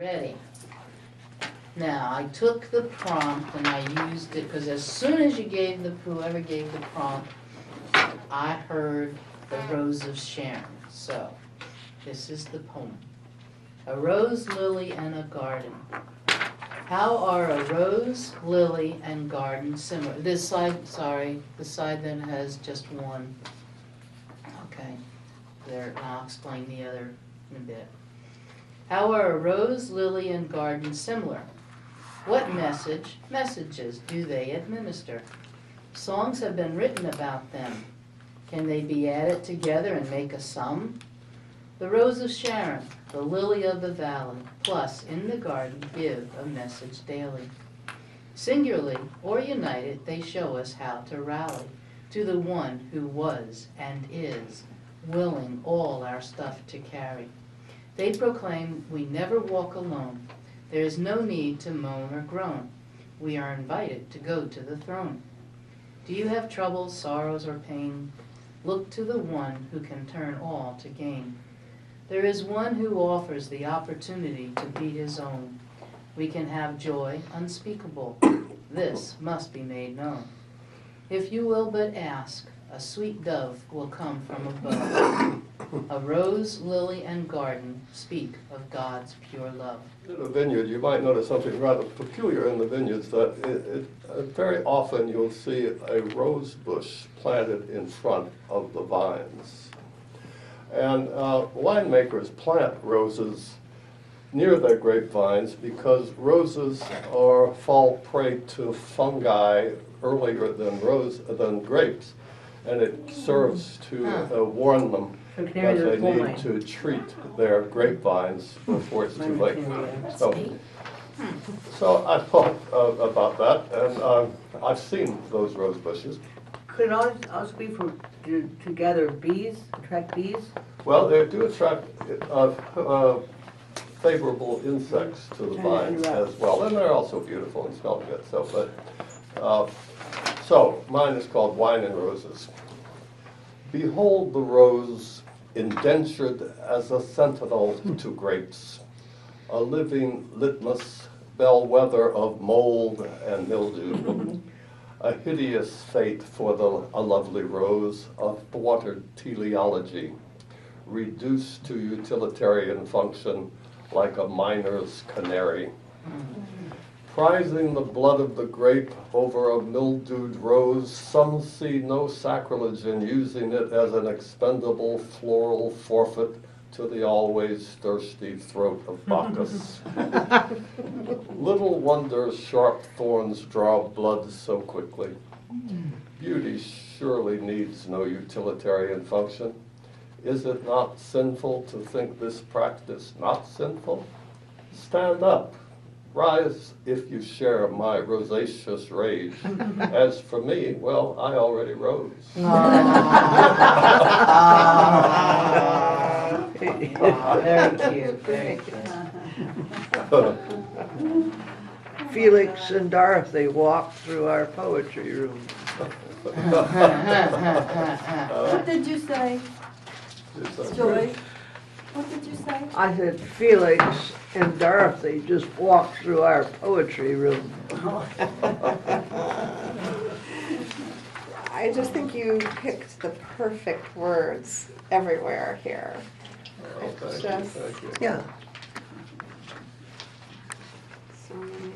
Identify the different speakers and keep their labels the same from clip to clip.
Speaker 1: Ready. Now, I took the prompt and I used it, because as soon as you gave whoever gave the prompt, I heard the Rose of Sharon. So, this is the poem. A rose, lily, and a garden. How are a rose, lily, and garden similar? This side, sorry, the side that has just one. Okay, there, I'll explain the other in a bit. How are a rose, lily, and garden similar? What messages do they administer? Songs have been written about them. Can they be added together and make a sum? The rose of Sharon, the lily of the valley, plus in the garden give a message daily. Singularly or united, they show us how to rally to the one who was and is, willing all our stuff to carry. They proclaim we never walk alone. There is no need to moan or groan. We are invited to go to the throne. Do you have troubles, sorrows, or pain? Look to the one who can turn all to gain. There is one who offers the opportunity to be his own. We can have joy unspeakable. This must be made known. If you will but ask, a sweet dove will come from above. A rose, lily, and garden speak of God's pure love.
Speaker 2: In a vineyard, you might notice something rather peculiar in the vineyards, that very often you'll see a rose bush planted in front of the vines. And winemakers plant roses near their grapevines because roses fall prey to fungi earlier than grapes, and it serves to warn them that they need to treat their grapevines before it's too late. So I thought about that, and I've seen those rose bushes.
Speaker 3: Could it also be to gather bees, attract bees?
Speaker 2: Well, they do attract favorable insects to the vines as well, and they're also beautiful and smell good. So mine is called Wine and Roses. Behold the rose, indentured as a sentinel to grapes, a living litmus, bellwether of mold and mildew, a hideous fate for a lovely rose, a thwarted teleology, reduced to utilitarian function like a miner's canary. Prizing the blood of the grape over a mildewed rose, some see no sacrilege in using it as an expendable floral forfeit to the always thirsty throat of Bacchus. Little wonder sharp thorns draw blood so quickly. Beauty surely needs no utilitarian function. Is it not sinful to think this practice not sinful? Stand up. Rise if you share my rosaceous rage. As for me, well, I already rose.
Speaker 1: Very cute, very cute.
Speaker 3: Felix and Dorothy walked through our poetry room.
Speaker 4: What did you say, Joy? What did you say?
Speaker 3: I said Felix and Dorothy just walked through our poetry room.
Speaker 5: I just think you picked the perfect words everywhere here.
Speaker 2: Oh, thank you,
Speaker 5: Just
Speaker 2: thank you.
Speaker 3: Yeah.
Speaker 5: so many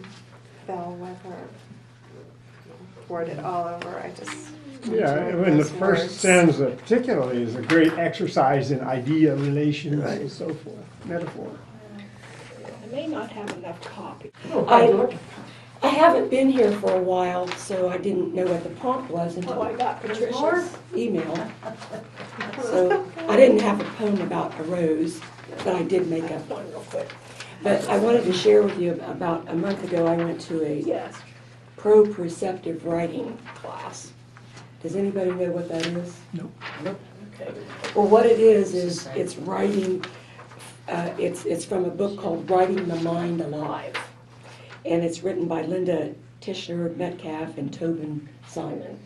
Speaker 5: bellwether, poured it all over. I just
Speaker 6: Yeah,
Speaker 5: enjoyed
Speaker 6: and the
Speaker 5: those
Speaker 6: first
Speaker 5: words.
Speaker 6: stanza particularly is a great exercise in idea relations
Speaker 3: Right.
Speaker 6: and so forth, metaphor.
Speaker 7: I may not have enough copy.
Speaker 3: Oh,
Speaker 7: I haven't been here for a while, so I didn't know what the prompt was until I got Patricia's email. So I didn't have a poem about a rose, but I did make up one real quick. But I wanted to share with you about a month ago I went to a proprioceptive writing class. Does anybody know what that is?
Speaker 6: No.
Speaker 7: Okay. Well, what it is it's writing. It's from a book called Writing the Mind Alive, and it's written by Linda Tishner Metcalf and Tobin Simon,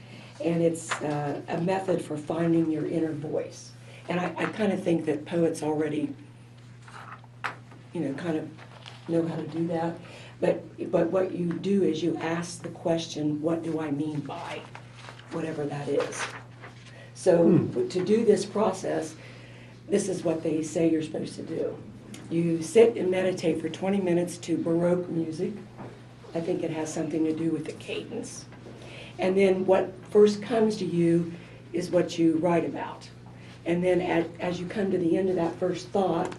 Speaker 7: and it's a method for finding your inner voice. And I kind of think that poets already, kind of know how to do that. But what you do is you ask the question, what do I mean by whatever that is? So to do this process, this is what they say you're supposed to do. You sit and meditate for 20 minutes to Baroque music. I think it has something to do with the cadence. And then what first comes to you is what you write about. And then as you come to the end of that first thought,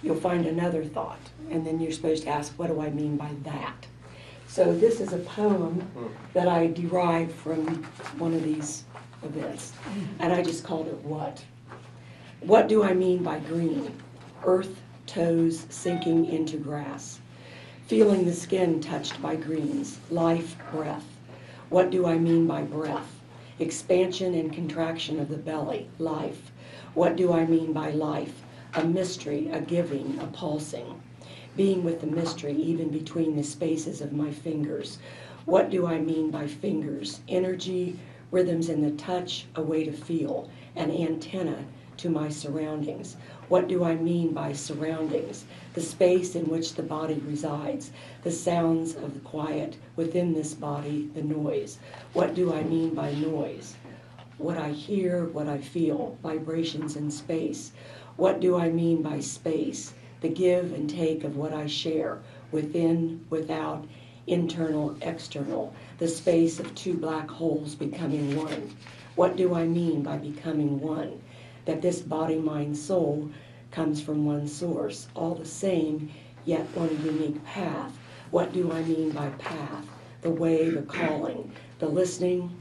Speaker 7: you'll find another thought. And then you're supposed to ask, what do I mean by that? So this is a poem that I derived from one of these events. And I just called it What? What do I mean by green? Earth, toes sinking into grass. Feeling the skin touched by greens. Life, breath. What do I mean by breath? Expansion and contraction of the belly. Life. What do I mean by life? A mystery, a giving, a pulsing. Being with the mystery even between the spaces of my fingers. What do I mean by fingers? Energy, rhythms in the touch, a way to feel, an antenna to my surroundings. What do I mean by surroundings? The space in which the body resides, the sounds of the quiet within this body, the noise. What do I mean by noise? What I hear, what I feel, vibrations in space. What do I mean by space? The give and take of what I share, within, without, internal, external, the space of two black holes becoming one. What do I mean by becoming one? That this body, mind, soul comes from one source, all the same, yet on a unique path. What do I mean by path? The way, the calling, the listening,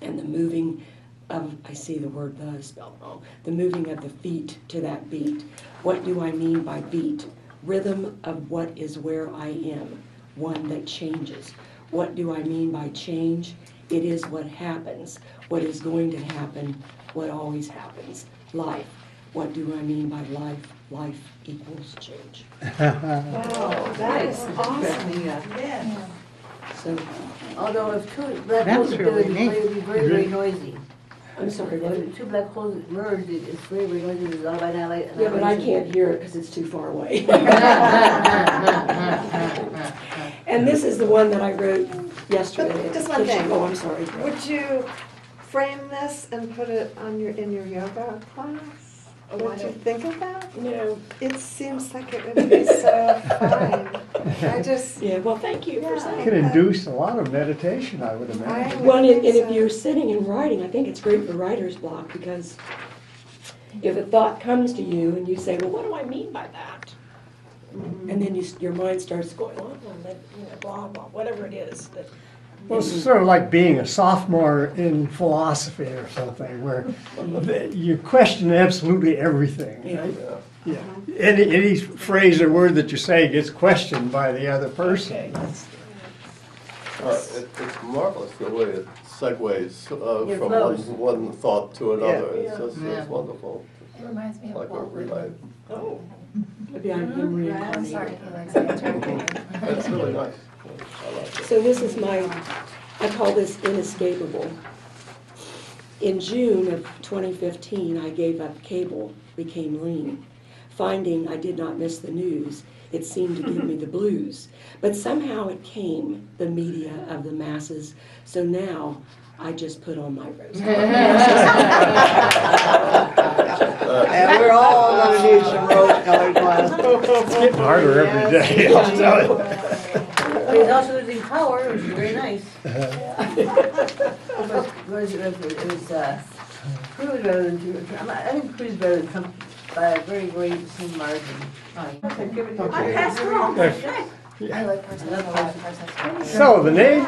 Speaker 7: and the moving of, I see the word the spelled wrong, the moving of the feet to that beat. What do I mean by beat? Rhythm of what is where I am, one that changes. What do I mean by change? It is what happens, what is going to happen, what always happens. Life. What do I mean by life? Life equals change.
Speaker 3: Wow, that is awesome.
Speaker 4: Yeah.
Speaker 7: So,
Speaker 8: Although if two black
Speaker 3: That's
Speaker 8: holes are
Speaker 3: really
Speaker 8: together,
Speaker 3: neat.
Speaker 8: it would be very, very noisy.
Speaker 7: I'm sorry, what?
Speaker 8: If two black holes merge, it's very, very noisy. There's a lot of annihilation.
Speaker 7: Yeah, but I can't hear it because it's too far away. And this is the one that I wrote yesterday.
Speaker 5: But just one thing.
Speaker 7: Oh, I'm sorry.
Speaker 5: Would you frame this and put it on in your yoga class?
Speaker 7: Oh,
Speaker 5: Would you think of that?
Speaker 7: No.
Speaker 5: It seems like it would be so fine. I just,
Speaker 7: Yeah, well, thank you for
Speaker 5: Yeah.
Speaker 7: saying
Speaker 6: It can induce a lot of meditation, I would imagine.
Speaker 5: I
Speaker 7: Well, and
Speaker 5: think
Speaker 7: if
Speaker 5: so.
Speaker 7: you're sitting and writing, I think it's great for writer's block because if a thought comes to you and you say, well, what do I mean by that? And then your mind starts going on, blah, blah, whatever it is. That,
Speaker 6: Well, it's sort of like being a sophomore in philosophy or something, where you question absolutely everything.
Speaker 7: yeah.
Speaker 6: Yeah. Any phrase or word that you say gets questioned by the other person.
Speaker 7: Okay.
Speaker 2: It's marvelous the way it segues
Speaker 8: It
Speaker 2: from
Speaker 8: flows.
Speaker 2: one thought to another. It's
Speaker 7: Yeah.
Speaker 2: just
Speaker 1: Yeah.
Speaker 2: it's wonderful.
Speaker 9: It reminds me of
Speaker 2: Like a
Speaker 9: Walt
Speaker 2: relay.
Speaker 9: Whitman.
Speaker 7: Oh. Maybe I'm him
Speaker 9: I'm
Speaker 7: reincarnated.
Speaker 9: sorry, he likes to interrogate.
Speaker 2: It's really nice. I like it.
Speaker 7: So this is I call this inescapable. In June of 2015, I gave up cable, became lean. Finding I did not miss the news, it seemed to give me the blues. But somehow it came, the media of the masses, so now I just put on my rose.
Speaker 3: And we're all gonna need some rose-colored glasses.
Speaker 6: It's getting harder every day, I'll tell you.
Speaker 8: But he's also losing power, which is very nice. It was Cruise better than two. I think Cruise better than Trump by a very, very slim margin.
Speaker 9: I passed I like Parsons a lot. Parsons.
Speaker 6: So the name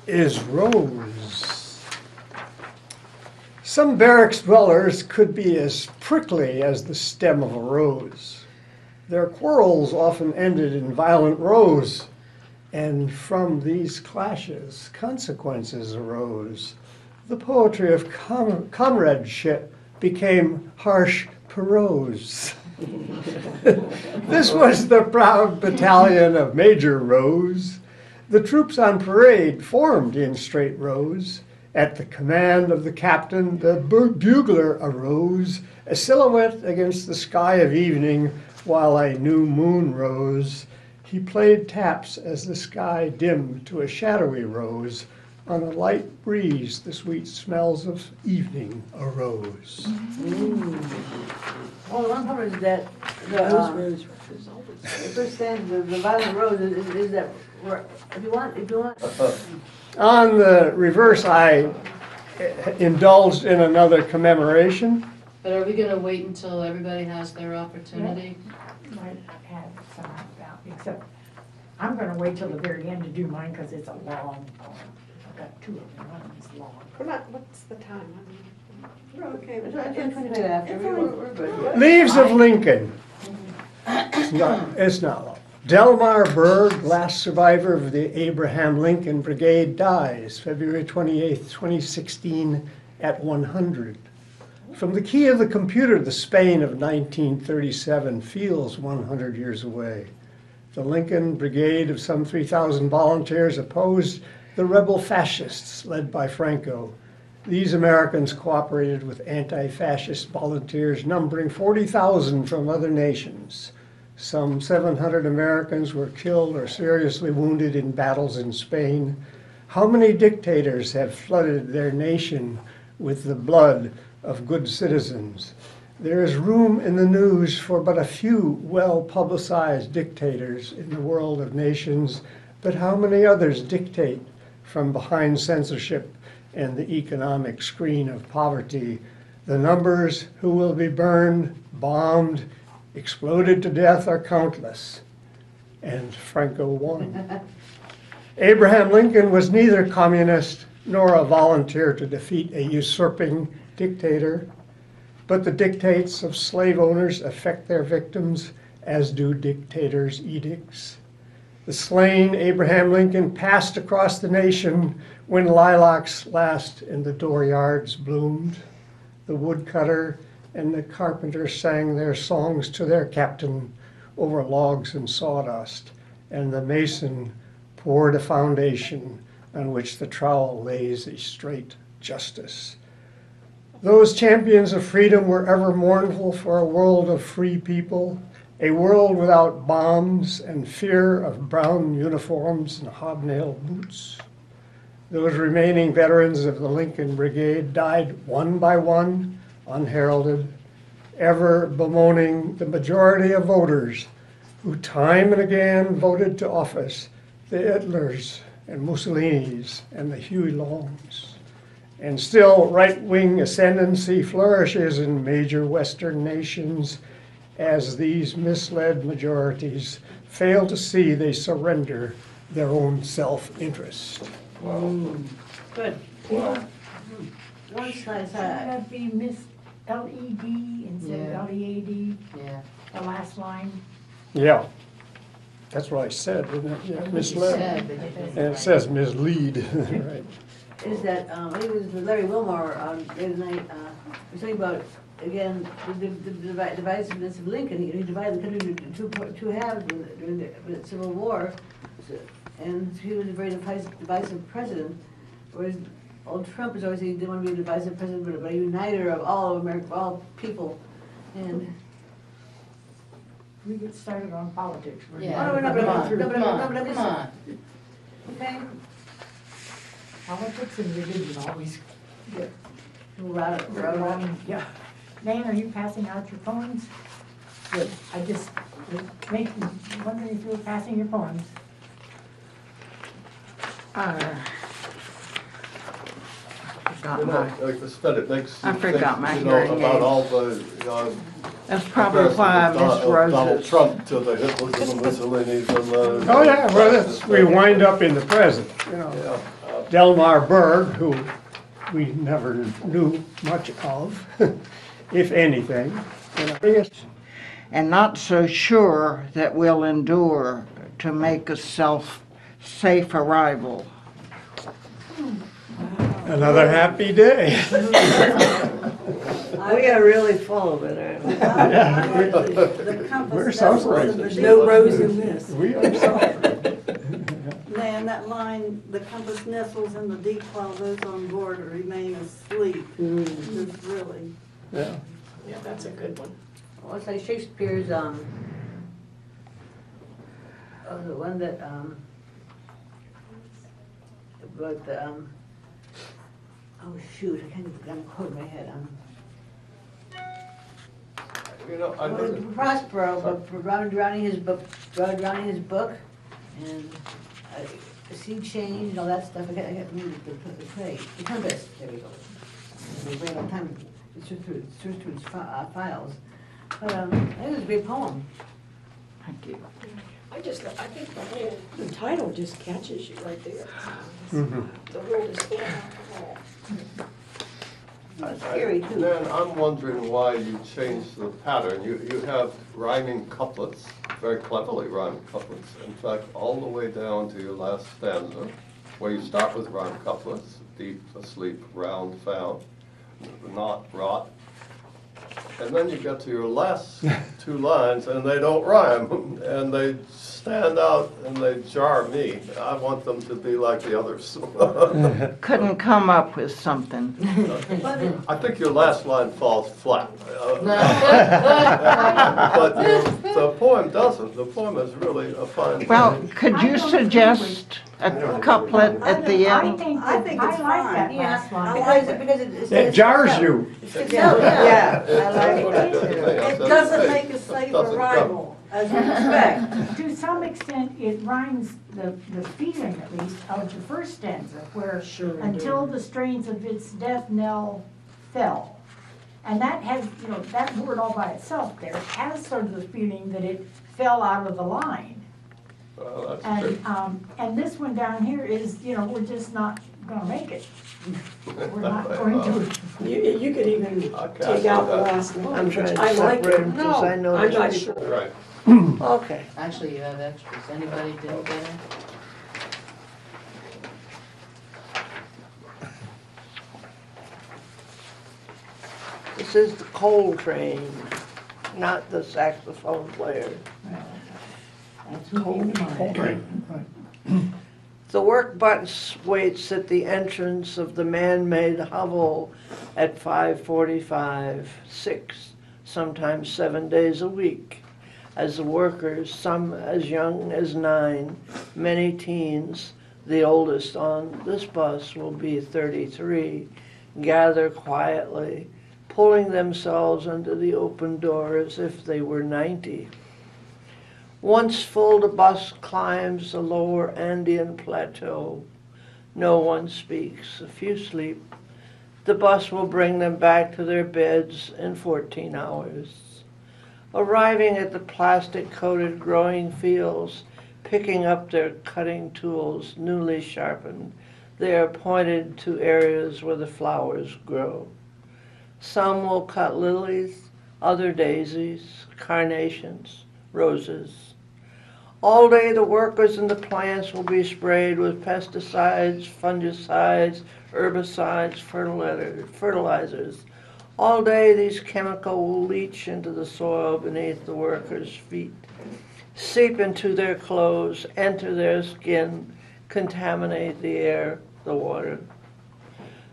Speaker 6: is Rose. Some barracks dwellers could be as prickly as the stem of a rose. Their quarrels often ended in violent rows, and from these clashes consequences arose. The poetry of comradeship became harsh prose. This was the proud battalion of Major Rose. The troops on parade formed in straight rows. At the command of the captain, the bugler arose, a silhouette against the sky of evening, while a new moon rose, he played taps as the sky dimmed to a shadowy rose. On a light breeze, the sweet smells of evening arose.
Speaker 8: Oh, the one part is that,
Speaker 7: Rose.
Speaker 8: the first stanza, the violet rose is that, if you want,
Speaker 6: On the reverse, I indulged in another commemoration.
Speaker 1: But are we gonna wait until everybody has their opportunity?
Speaker 10: Might have some about, except I'm gonna wait till the very end to do mine because it's a long poem. I've got two of them, one of them's long.
Speaker 5: We're not, what's the time?
Speaker 8: we're okay, it's 25 after, we're good.
Speaker 6: Leaves of Lincoln. It's not long. Delmar Berg, last survivor of the Abraham Lincoln Brigade, dies February 28th, 2016 at 100. From the key of the computer, the Spain of 1937 feels 100 years away. The Lincoln Brigade of some 3,000 volunteers opposed the rebel fascists led by Franco. These Americans cooperated with anti-fascist volunteers numbering 40,000 from other nations. Some 700 Americans were killed or seriously wounded in battles in Spain. How many dictators have flooded their nation with the blood of good citizens? There is room in the news for but a few well-publicized dictators in the world of nations, but how many others dictate from behind censorship and the economic screen of poverty? The numbers who will be burned, bombed, exploded to death are countless. And Franco won. Abraham Lincoln was neither communist nor a volunteer to defeat a usurping dictator, but the dictates of slave owners affect their victims, as do dictators' edicts. The slain Abraham Lincoln passed across the nation when lilacs last in the dooryards bloomed. The woodcutter and the carpenter sang their songs to their captain over logs and sawdust, and the mason poured a foundation on which the trowel lays a straight justice. Those champions of freedom were ever mournful for a world of free people, a world without bombs and fear of brown uniforms and hobnail boots. Those remaining veterans of the Lincoln Brigade died one by one, unheralded, ever bemoaning the majority of voters who time and again voted to office, the Hitlers and Mussolinis and the Huey Longs. And still right-wing ascendancy flourishes in major Western nations as these misled majorities fail to see they surrender their own self-interest.
Speaker 8: Good. One slide,
Speaker 10: Should that be Miss L-E-D instead
Speaker 1: Yeah.
Speaker 10: of L-E-A-D,
Speaker 1: Yeah.
Speaker 10: the last line?
Speaker 6: Yeah, that's what I said, didn't it? Yeah, misled.
Speaker 1: Said, but you didn't
Speaker 6: And it
Speaker 1: write.
Speaker 6: says mislead, right?
Speaker 8: is that, I think it was Larry Wilmore the other night, was talking about, again, the divisiveness of Lincoln. He divided the country into two halves during the Civil War, and he was a very divisive president, whereas old Trump is always saying he didn't want to be a divisive president, but a uniter of all of America, of all people. And
Speaker 10: We get started on politics. We're
Speaker 1: Yeah,
Speaker 8: Oh, no,
Speaker 1: come
Speaker 8: no, no,
Speaker 1: on,
Speaker 8: no, no,
Speaker 1: come
Speaker 8: no,
Speaker 1: on,
Speaker 8: no,
Speaker 1: come
Speaker 8: no,
Speaker 1: on.
Speaker 8: okay,
Speaker 10: Politics and religion always get
Speaker 8: Ron,
Speaker 10: yeah. Nan, are you passing out your poems? Good. I just was wondering if you were passing your poems.
Speaker 3: Forgot
Speaker 2: You know,
Speaker 3: my,
Speaker 2: like I said, it makes
Speaker 3: I
Speaker 2: you
Speaker 3: forgot
Speaker 2: think,
Speaker 3: my
Speaker 2: you know,
Speaker 3: hearing
Speaker 2: about
Speaker 3: aids.
Speaker 2: all the,
Speaker 3: that's probably why I
Speaker 2: comparisons
Speaker 3: missed
Speaker 2: of Donald
Speaker 3: Rose's.
Speaker 2: Trump to the Hitlers and the Mussolinis and the.
Speaker 6: Oh, yeah, well, that's, we wind up in the present, you know.
Speaker 2: Yeah,
Speaker 6: Delmar Berg, who we never knew much of, if anything. You know.
Speaker 3: And not so sure that we'll endure to make a safe arrival.
Speaker 6: Another happy day.
Speaker 3: Oh,
Speaker 8: we are really full of it, aren't we?
Speaker 4: The compass
Speaker 6: We're
Speaker 4: nestles
Speaker 6: suffering.
Speaker 4: in the
Speaker 7: There's
Speaker 4: deep.
Speaker 7: no rose in this.
Speaker 6: We are suffering.
Speaker 4: Man, that line, the compass nestles in the deep while those on board remain asleep, is really.
Speaker 6: Yeah.
Speaker 7: Yeah, that's a good one.
Speaker 8: Well, it's like Shakespeare's, Oh, the one that, about the, oh shoot, I can't get the quote in my head,
Speaker 2: You know, I think,
Speaker 8: Prospero, but for drowning his book, and the sea change and all that stuff, I got to move the trade, the compass, there we go. We wait on time, it's just through its files, but, I think it was a great poem.
Speaker 3: Thank you.
Speaker 7: I think the title just catches you right there.
Speaker 6: Mhm.
Speaker 7: The world is full of alcohol.
Speaker 8: It's scary too.
Speaker 2: Then I'm wondering why you changed the pattern. You have rhyming couplets, very cleverly rhyming couplets. In fact, all the way down to your last stanza, where you start with rhyme couplets, deep, asleep, round, found, not, rot. And then you get to your last two lines and they don't rhyme, and they stand out and they jar me. I want them to be like the others.
Speaker 3: Couldn't come up with something.
Speaker 2: I think your last line falls flat. But the poem doesn't. The poem is really a fine
Speaker 3: Well,
Speaker 2: thing.
Speaker 3: could you suggest a couplet at the
Speaker 10: I
Speaker 3: end?
Speaker 10: think,
Speaker 4: I think
Speaker 10: I
Speaker 4: it's
Speaker 10: like
Speaker 4: fine.
Speaker 10: that
Speaker 8: Yeah,
Speaker 10: last line.
Speaker 8: because it
Speaker 6: It jars you.
Speaker 5: Yeah, I like
Speaker 2: That's
Speaker 5: that
Speaker 2: what
Speaker 5: too.
Speaker 2: I
Speaker 4: It
Speaker 2: said.
Speaker 4: doesn't make a safe
Speaker 2: Doesn't go.
Speaker 4: arrival, as you expect.
Speaker 10: To some extent, it rhymes the feeling, at least, of the first stanza, where
Speaker 7: Sure.
Speaker 10: until the strains of its death knell fell. And that has, you know, that word all by itself there has sort of the feeling that it fell out of the line.
Speaker 2: Well, that's true.
Speaker 10: And this one down here is, you know, we're just not gonna make it. We're not going to.
Speaker 7: You could even
Speaker 2: Okay,
Speaker 7: take out the
Speaker 2: I-
Speaker 7: last
Speaker 5: I'm
Speaker 7: line,
Speaker 5: trying
Speaker 7: which
Speaker 5: to
Speaker 7: I like
Speaker 5: separate
Speaker 7: it.
Speaker 5: them because I know.
Speaker 7: I'm not
Speaker 5: there's
Speaker 7: sure.
Speaker 5: people-
Speaker 2: Right.
Speaker 5: Okay.
Speaker 1: Actually, you have extras. Anybody didn't get it?
Speaker 5: This is the coal train, not the saxophone player.
Speaker 10: That's who came to mind.
Speaker 5: The work bus waits at the entrance of the man-made hovel at 5:45, 6, sometimes 7 days a week, as the workers, some as young as 9, many teens, the oldest on this bus will be 33, gather quietly, pulling themselves under the open door as if they were 90. Once full, the bus climbs the lower Andean plateau. No one speaks, a few sleep. The bus will bring them back to their beds in 14 hours. Arriving at the plastic-coated growing fields, picking up their cutting tools newly sharpened, they are pointed to areas where the flowers grow. Some will cut lilies, other daisies, carnations, roses. All day the workers in the plants will be sprayed with pesticides, fungicides, herbicides, fertilizers. All day these chemicals will leach into the soil beneath the workers' feet, seep into their clothes, enter their skin, contaminate the air, the water.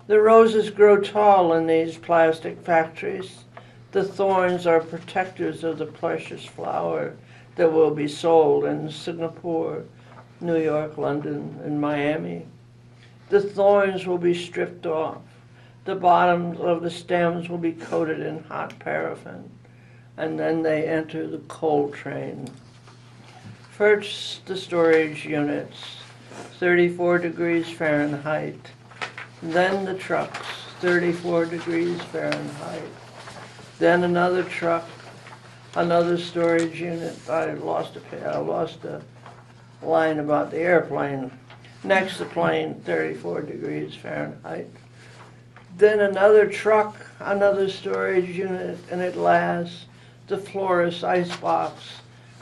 Speaker 5: The roses grow tall in these plastic factories. The thorns are protectors of the precious flower that will be sold in Singapore, New York, London, and Miami. The thorns will be stripped off. The bottoms of the stems will be coated in hot paraffin, and then they enter the coal train. First, the storage units, 34 degrees Fahrenheit. Then the trucks, 34 degrees Fahrenheit. Then another truck, another storage unit. I lost a line about the airplane. Next, the plane, 34 degrees Fahrenheit. Then another truck, another storage unit, and at last, the florist's icebox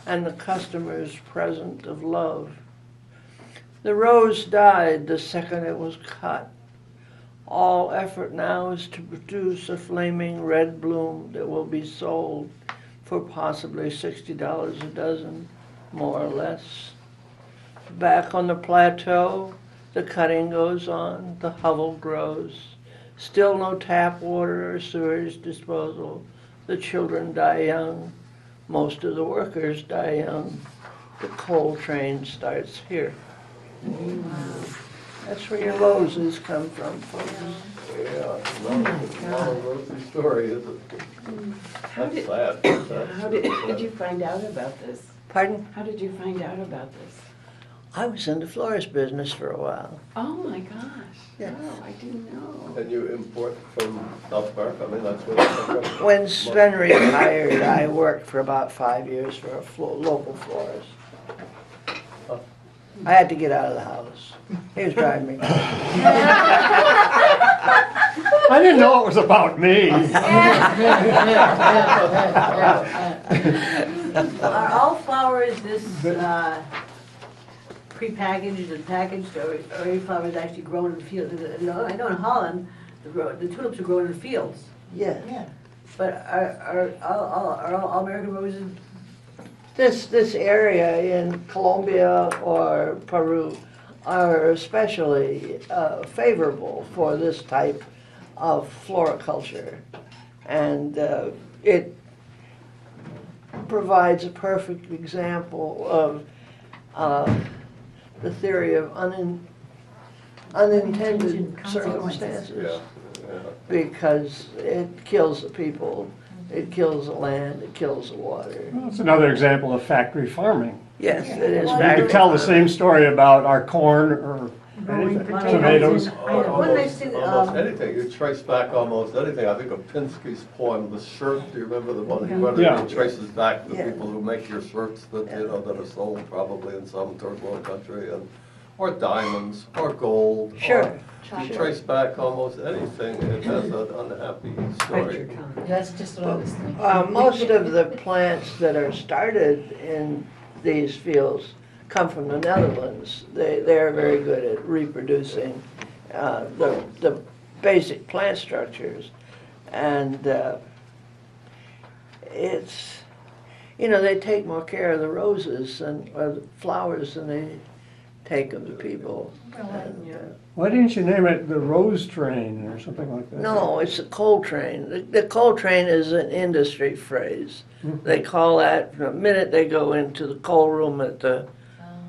Speaker 5: and the customer's present of love. The rose died the second it was cut. All effort now is to produce a flaming red bloom that will be sold for possibly $60 a dozen, more or less. Back on the plateau, the cutting goes on, the hovel grows. Still no tap water or sewage disposal. The children die young. Most of the workers die young. the coal train starts here. That's where your roses come from, folks.
Speaker 2: Yeah, not a rosy story, is it? That's sad.
Speaker 9: How did you find out about this?
Speaker 5: Pardon?
Speaker 9: How did you find out about this?
Speaker 5: I was in the florist business for a while.
Speaker 9: Oh my gosh.
Speaker 5: Yeah.
Speaker 9: Oh, I didn't know.
Speaker 2: And you import from South America, I mean, that's where they come from.
Speaker 5: When Sven retired, I worked for about 5 years for a local florist. I had to get out of the house. He was driving me crazy.
Speaker 6: I didn't know it was about me.
Speaker 8: Are all flowers this prepackaged and packaged, or are any flowers actually grown in the field? I know in Holland, the tulips are grown in the fields,
Speaker 5: Yeah.
Speaker 8: but are all American roses?
Speaker 5: This area in Colombia or Peru are especially favorable for this type of floriculture. And it provides a perfect example of the theory of unintended circumstances.
Speaker 2: Yeah.
Speaker 5: Because it kills the people, it kills the land, it kills the water.
Speaker 6: Well, it's another example of factory farming.
Speaker 5: Yes, it is.
Speaker 6: You
Speaker 5: factory
Speaker 6: could tell the
Speaker 5: farming.
Speaker 6: same story about our corn or anything, tomatoes.
Speaker 8: One nice thing,
Speaker 2: Almost anything, you trace back almost anything. I think of Pinsky's poem, The Shirt, do you remember the one he wrote?
Speaker 6: Yeah.
Speaker 2: It traces back the
Speaker 5: Yeah.
Speaker 2: people who make your shirts that, you know, that are sold probably in some third world country, and, or diamonds, or gold.
Speaker 5: Sure.
Speaker 2: or You trace back almost anything, it has an unhappy story.
Speaker 1: That's just what I was thinking.
Speaker 5: Most of the plants that are started in these fields come from the Netherlands. They're very good at reproducing the basic plant structures. And it's, you know, they take more care of the roses and or the flowers than they take of the people. And,
Speaker 6: Why didn't you name it the Rose Train or something like that?
Speaker 5: no, it's a coal train. The coal train is an industry phrase. They call that the minute they go into the coal room at the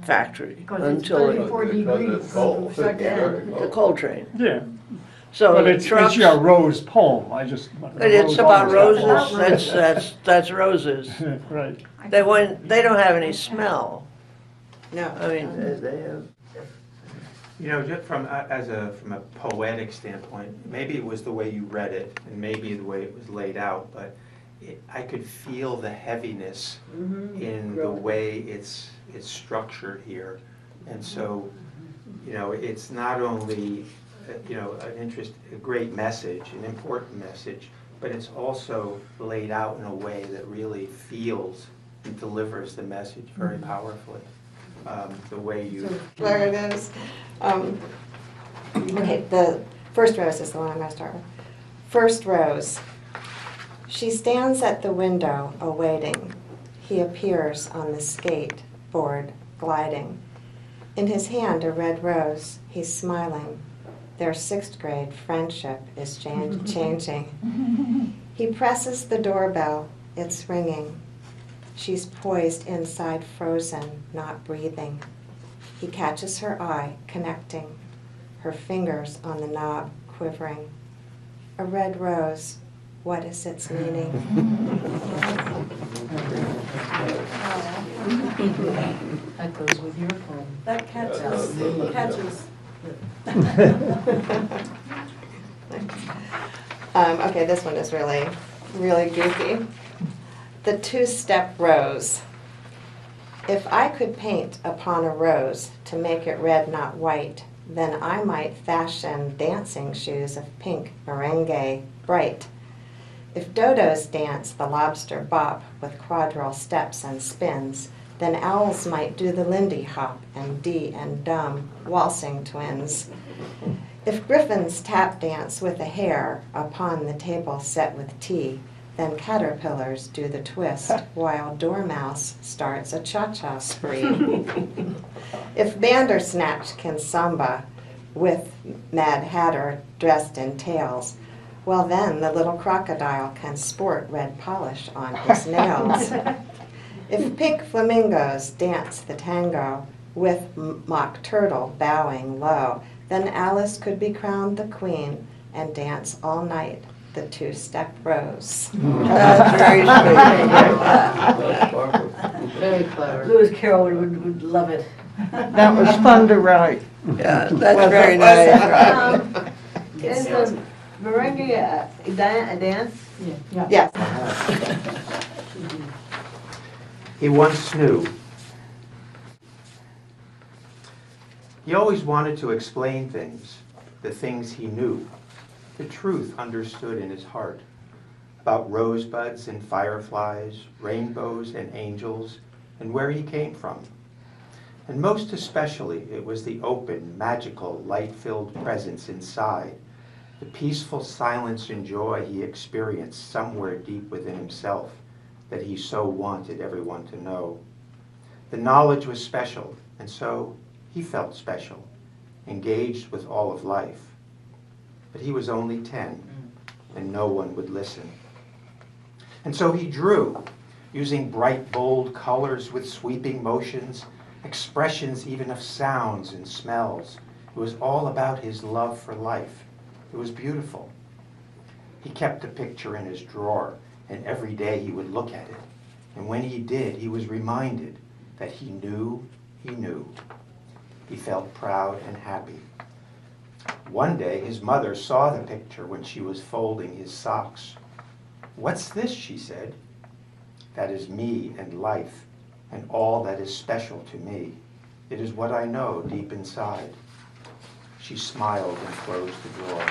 Speaker 5: factory
Speaker 10: Because it's
Speaker 5: until it,
Speaker 10: 34
Speaker 2: Because
Speaker 10: degrees.
Speaker 2: it's cold.
Speaker 8: Start to end.
Speaker 5: the coal train.
Speaker 6: Yeah,
Speaker 5: So
Speaker 6: but
Speaker 5: the
Speaker 6: it's
Speaker 5: trucks,
Speaker 6: your rose poem, I just.
Speaker 5: it's about
Speaker 6: always
Speaker 5: roses.
Speaker 6: got
Speaker 5: That's roses.
Speaker 6: roses. Right.
Speaker 5: They don't have any smell.
Speaker 9: No.
Speaker 5: I mean, they have.
Speaker 11: You know, just from a poetic standpoint, maybe it was the way you read it, and maybe the way it was laid out, but I could feel the heaviness in the way it's structured here. And so, you know, it's not only, you know, a great message, an important message, but it's also laid out in a way that really feels and delivers the message very powerfully. The way you.
Speaker 9: There it is. Okay, the first rose is the one I'm going to start with. First rose. She stands at the window awaiting. He appears on the skateboard gliding. In his hand a red rose. He's smiling. Their sixth grade friendship is changing. He presses the doorbell. It's ringing. She's poised inside, frozen, not breathing. He catches her eye, connecting, her fingers on the knob, quivering. A red rose, what is its meaning?
Speaker 1: That goes with your poem.
Speaker 8: That catches, catches.
Speaker 9: Okay, this one is really, really goofy. The two-step rose. If I could paint upon a rose to make it red, not white, then I might fashion dancing shoes of pink merengue bright. If dodos dance the lobster bop with quadrille steps and spins, then owls might do the Lindy Hop and Dee and Dum waltzing twins. If griffins tap dance with a hare upon the table set with tea, then caterpillars do the twist while dormouse starts a cha-cha spree. If Bandersnatch can samba with Mad Hatter dressed in tails, well then the little crocodile can sport red polish on his nails. If pink flamingos dance the tango with mock turtle bowing low, then Alice could be crowned the queen and dance all night the two-step rose.
Speaker 5: That's very sweet.
Speaker 1: Very clever.
Speaker 8: Lewis Carroll would love it.
Speaker 3: That was fun to write.
Speaker 5: Yeah, that's very nice.
Speaker 8: Is the merengue a dance?
Speaker 1: Yeah.
Speaker 9: Yes.
Speaker 11: He once knew. He always wanted to explain things, the things he knew, the truth understood in his heart, about rosebuds and fireflies, rainbows and angels, and where he came from. And most especially, it was the open, magical, light-filled presence inside, the peaceful silence and joy he experienced somewhere deep within himself that he so wanted everyone to know. The knowledge was special, and so he felt special, engaged with all of life. But he was only 10, and no one would listen. And so he drew, using bright, bold colors with sweeping motions, expressions even of sounds and smells. It was all about his love for life. It was beautiful. He kept a picture in his drawer, and every day he would look at it. And when he did, he was reminded that he knew he knew. He felt proud and happy. One day, his mother saw the picture when she was folding his socks. "What's this?" she said. "That is me and life, and all that is special to me. It is what I know deep inside." She smiled and closed the drawer.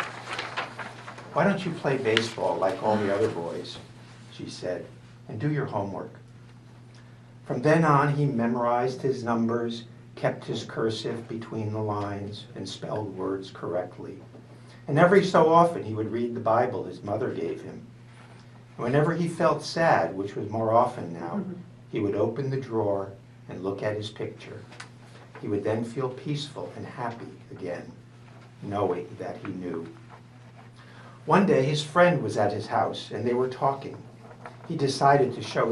Speaker 11: "Why don't you play baseball like all the other boys?" she said, "and do your homework." From then on, he memorized his numbers, kept his cursive between the lines, and spelled words correctly. And every so often, he would read the Bible his mother gave him. And whenever he felt sad, which was more often now, he would open the drawer and look at his picture. He would then feel peaceful and happy again, knowing that he knew. One day, his friend was at his house, and they were talking. He decided to show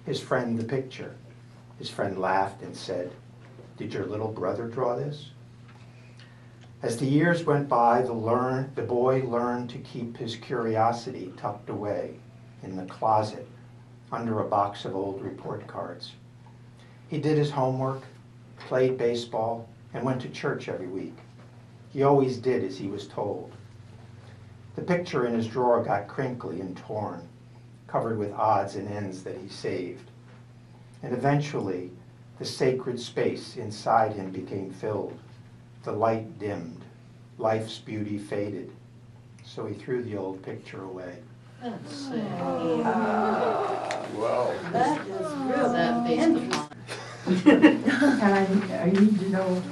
Speaker 11: his friend the picture. His friend laughed and said, "Did your little brother draw this?" As the years went by, the boy learned to keep his curiosity tucked away in the closet under a box of old report cards. He did his homework, played baseball, and went to church every week. He always did as he was told. The picture in his drawer got crinkly and torn, covered with odds and ends that he saved. And eventually, the sacred space inside him became filled. The light dimmed. Life's beauty faded. So he threw the old picture away.
Speaker 1: That's sad.
Speaker 2: Wow.
Speaker 8: That is
Speaker 1: Is
Speaker 8: real
Speaker 1: that based
Speaker 8: interesting.
Speaker 1: upon?
Speaker 10: And I need to know,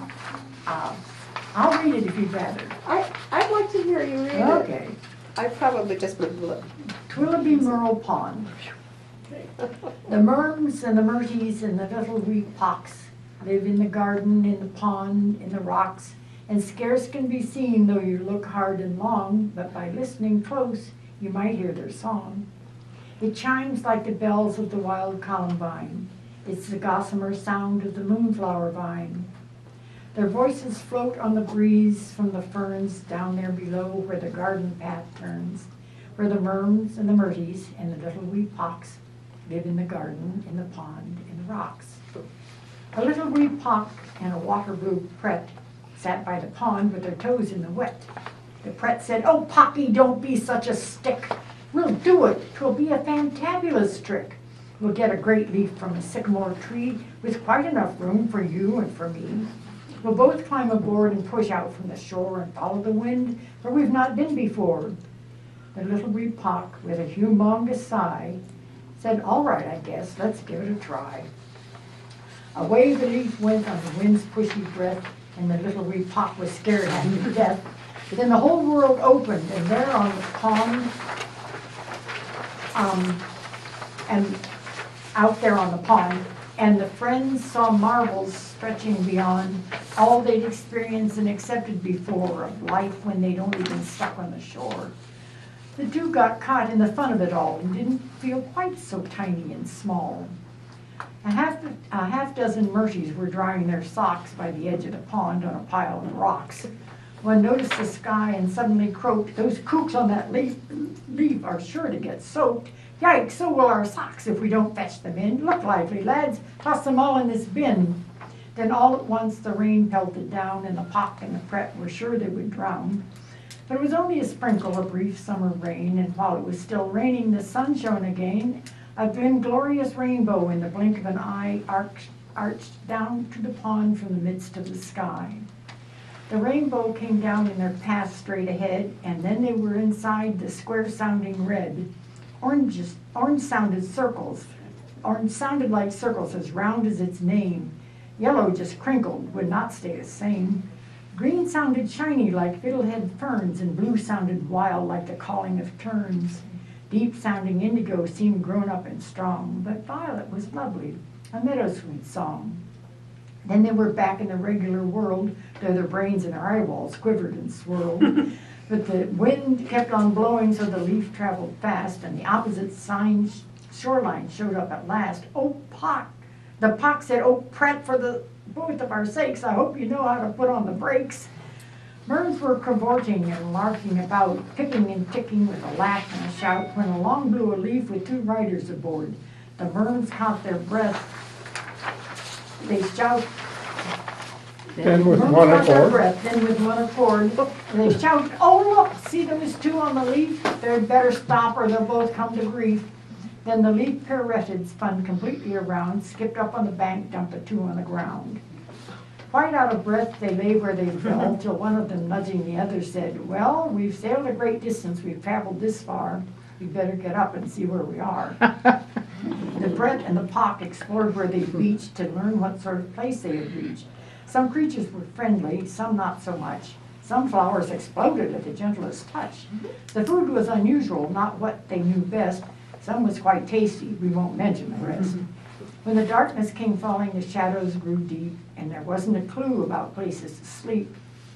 Speaker 10: I'll read it if you'd rather.
Speaker 9: I'd like to hear you read it.
Speaker 10: Okay.
Speaker 9: I probably just would look.
Speaker 10: Twillaby Merle Pond. The merms and the murties and the little wee pox live in the garden, in the pond, in the rocks, and scarce can be seen though you look hard and long, but by listening close you might hear their song. It chimes like the bells of the wild columbine. It's the gossamer sound of the moonflower vine. Their voices float on the breeze from the ferns down there below where the garden path turns, where the merms and the murties and the little wee pox live in the garden, in the pond, in the rocks. A little wee pock and a water blue pret sat by the pond with their toes in the wet. The pret said, "Oh, Pocky, don't be such a stick. We'll do it. 'Twill be a fantabulous trick. We'll get a great leaf from a sycamore tree with quite enough room for you and for me. We'll both climb aboard and push out from the shore and follow the wind where we've not been before." The little wee pock, with a humongous sigh, said, "All right, I guess, let's give it a try." Away the leaf went on the wind's pushy breath, and the little wee pock was scared half to death. Then the whole world opened, and there on the pond, and out there on the pond, and the friends saw marvels stretching beyond all they'd experienced and accepted before of life when they'd only been stuck on the shore. The two got caught in the fun of it all and didn't feel quite so tiny and small. A half dozen Murphys were drying their socks by the edge of the pond on a pile of rocks. One noticed the sky and suddenly croaked, "Those kooks on that leaf are sure to get soaked. Yikes, so will our socks if we don't fetch them in. Look lively, lads, toss them all in this bin." Then all at once the rain pelted down, and the Pock and the Pret were sure they would drown. But it was only a sprinkle of brief summer rain, and while it was still raining, the sun shone again, a glorious rainbow in the blink of an eye arched down to the pond from the midst of the sky. The rainbow came down in their path straight ahead, and then they were inside the square-sounding red. Orange sounded like circles as round as its name. Yellow just crinkled, would not stay the same. Green sounded shiny like fiddlehead ferns, and blue sounded wild like the calling of terns. Deep sounding indigo seemed grown up and strong, but violet was lovely, a meadowsweet song. Then they were back in the regular world, though their brains and their eyeballs quivered and swirled. But the wind kept on blowing, so the leaf traveled fast, and the opposite shoreline showed up at last. "Oh, Pock!" The Pock said, "Oh, Pret, for the both of our sakes, I hope you know how to put on the brakes." Birds were cavorting and larking about, picking and ticking with a laugh and a shout, when along blew a leaf with two riders aboard. The merms caught their breath. They shout.
Speaker 6: Then with
Speaker 10: Merms
Speaker 6: one
Speaker 10: caught their
Speaker 6: accord.
Speaker 10: breath, then with one accord, they shout, "Oh, look, see those two on the leaf? They'd better stop or they'll both come to grief." Then the leaf pirouetted, spun completely around, skipped up on the bank, dumped the two on the ground. Quite out of breath, they lay where they fell, till one of them, nudging the other, said, "Well, we've sailed a great distance, we've traveled this far. We'd better get up and see where we are." The Pret and the Pock explored where they beached to learn what sort of place they had reached. Some creatures were friendly, some not so much. Some flowers exploded at the gentlest touch. The food was unusual, not what they knew best. Some was quite tasty, we won't mention the rest. When the darkness came falling, the shadows grew deep, and there wasn't a clue about places to sleep.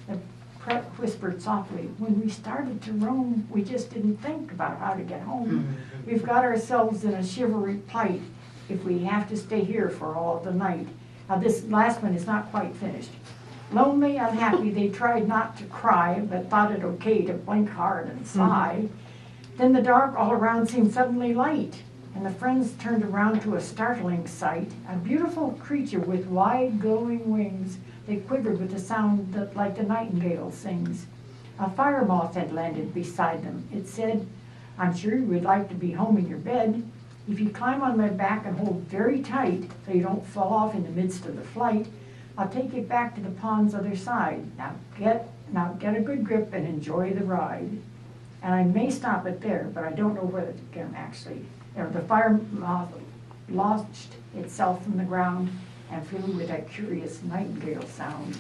Speaker 10: The Pret whispered softly, "When we started to roam, we just didn't think about how to get home. We've got ourselves in a shivery plight if we have to stay here for all of the night." Now this last one is not quite finished. Lonely, unhappy, they tried not to cry, but thought it okay to blink hard and sigh. Then the dark all around seemed suddenly light, and the friends turned around to a startling sight. A beautiful creature with wide glowing wings. They quivered with a sound that like the nightingale sings. A fire moth had landed beside them. It said, "I'm sure you would like to be home in your bed. If you climb on my back and hold very tight so you don't fall off in the midst of the flight, I'll take you back to the pond's other side. Now get a good grip and enjoy the ride." And I may stop it there, but I don't know whether it can actually. The fire moth launched itself from the ground and flew with a curious nightingale sound.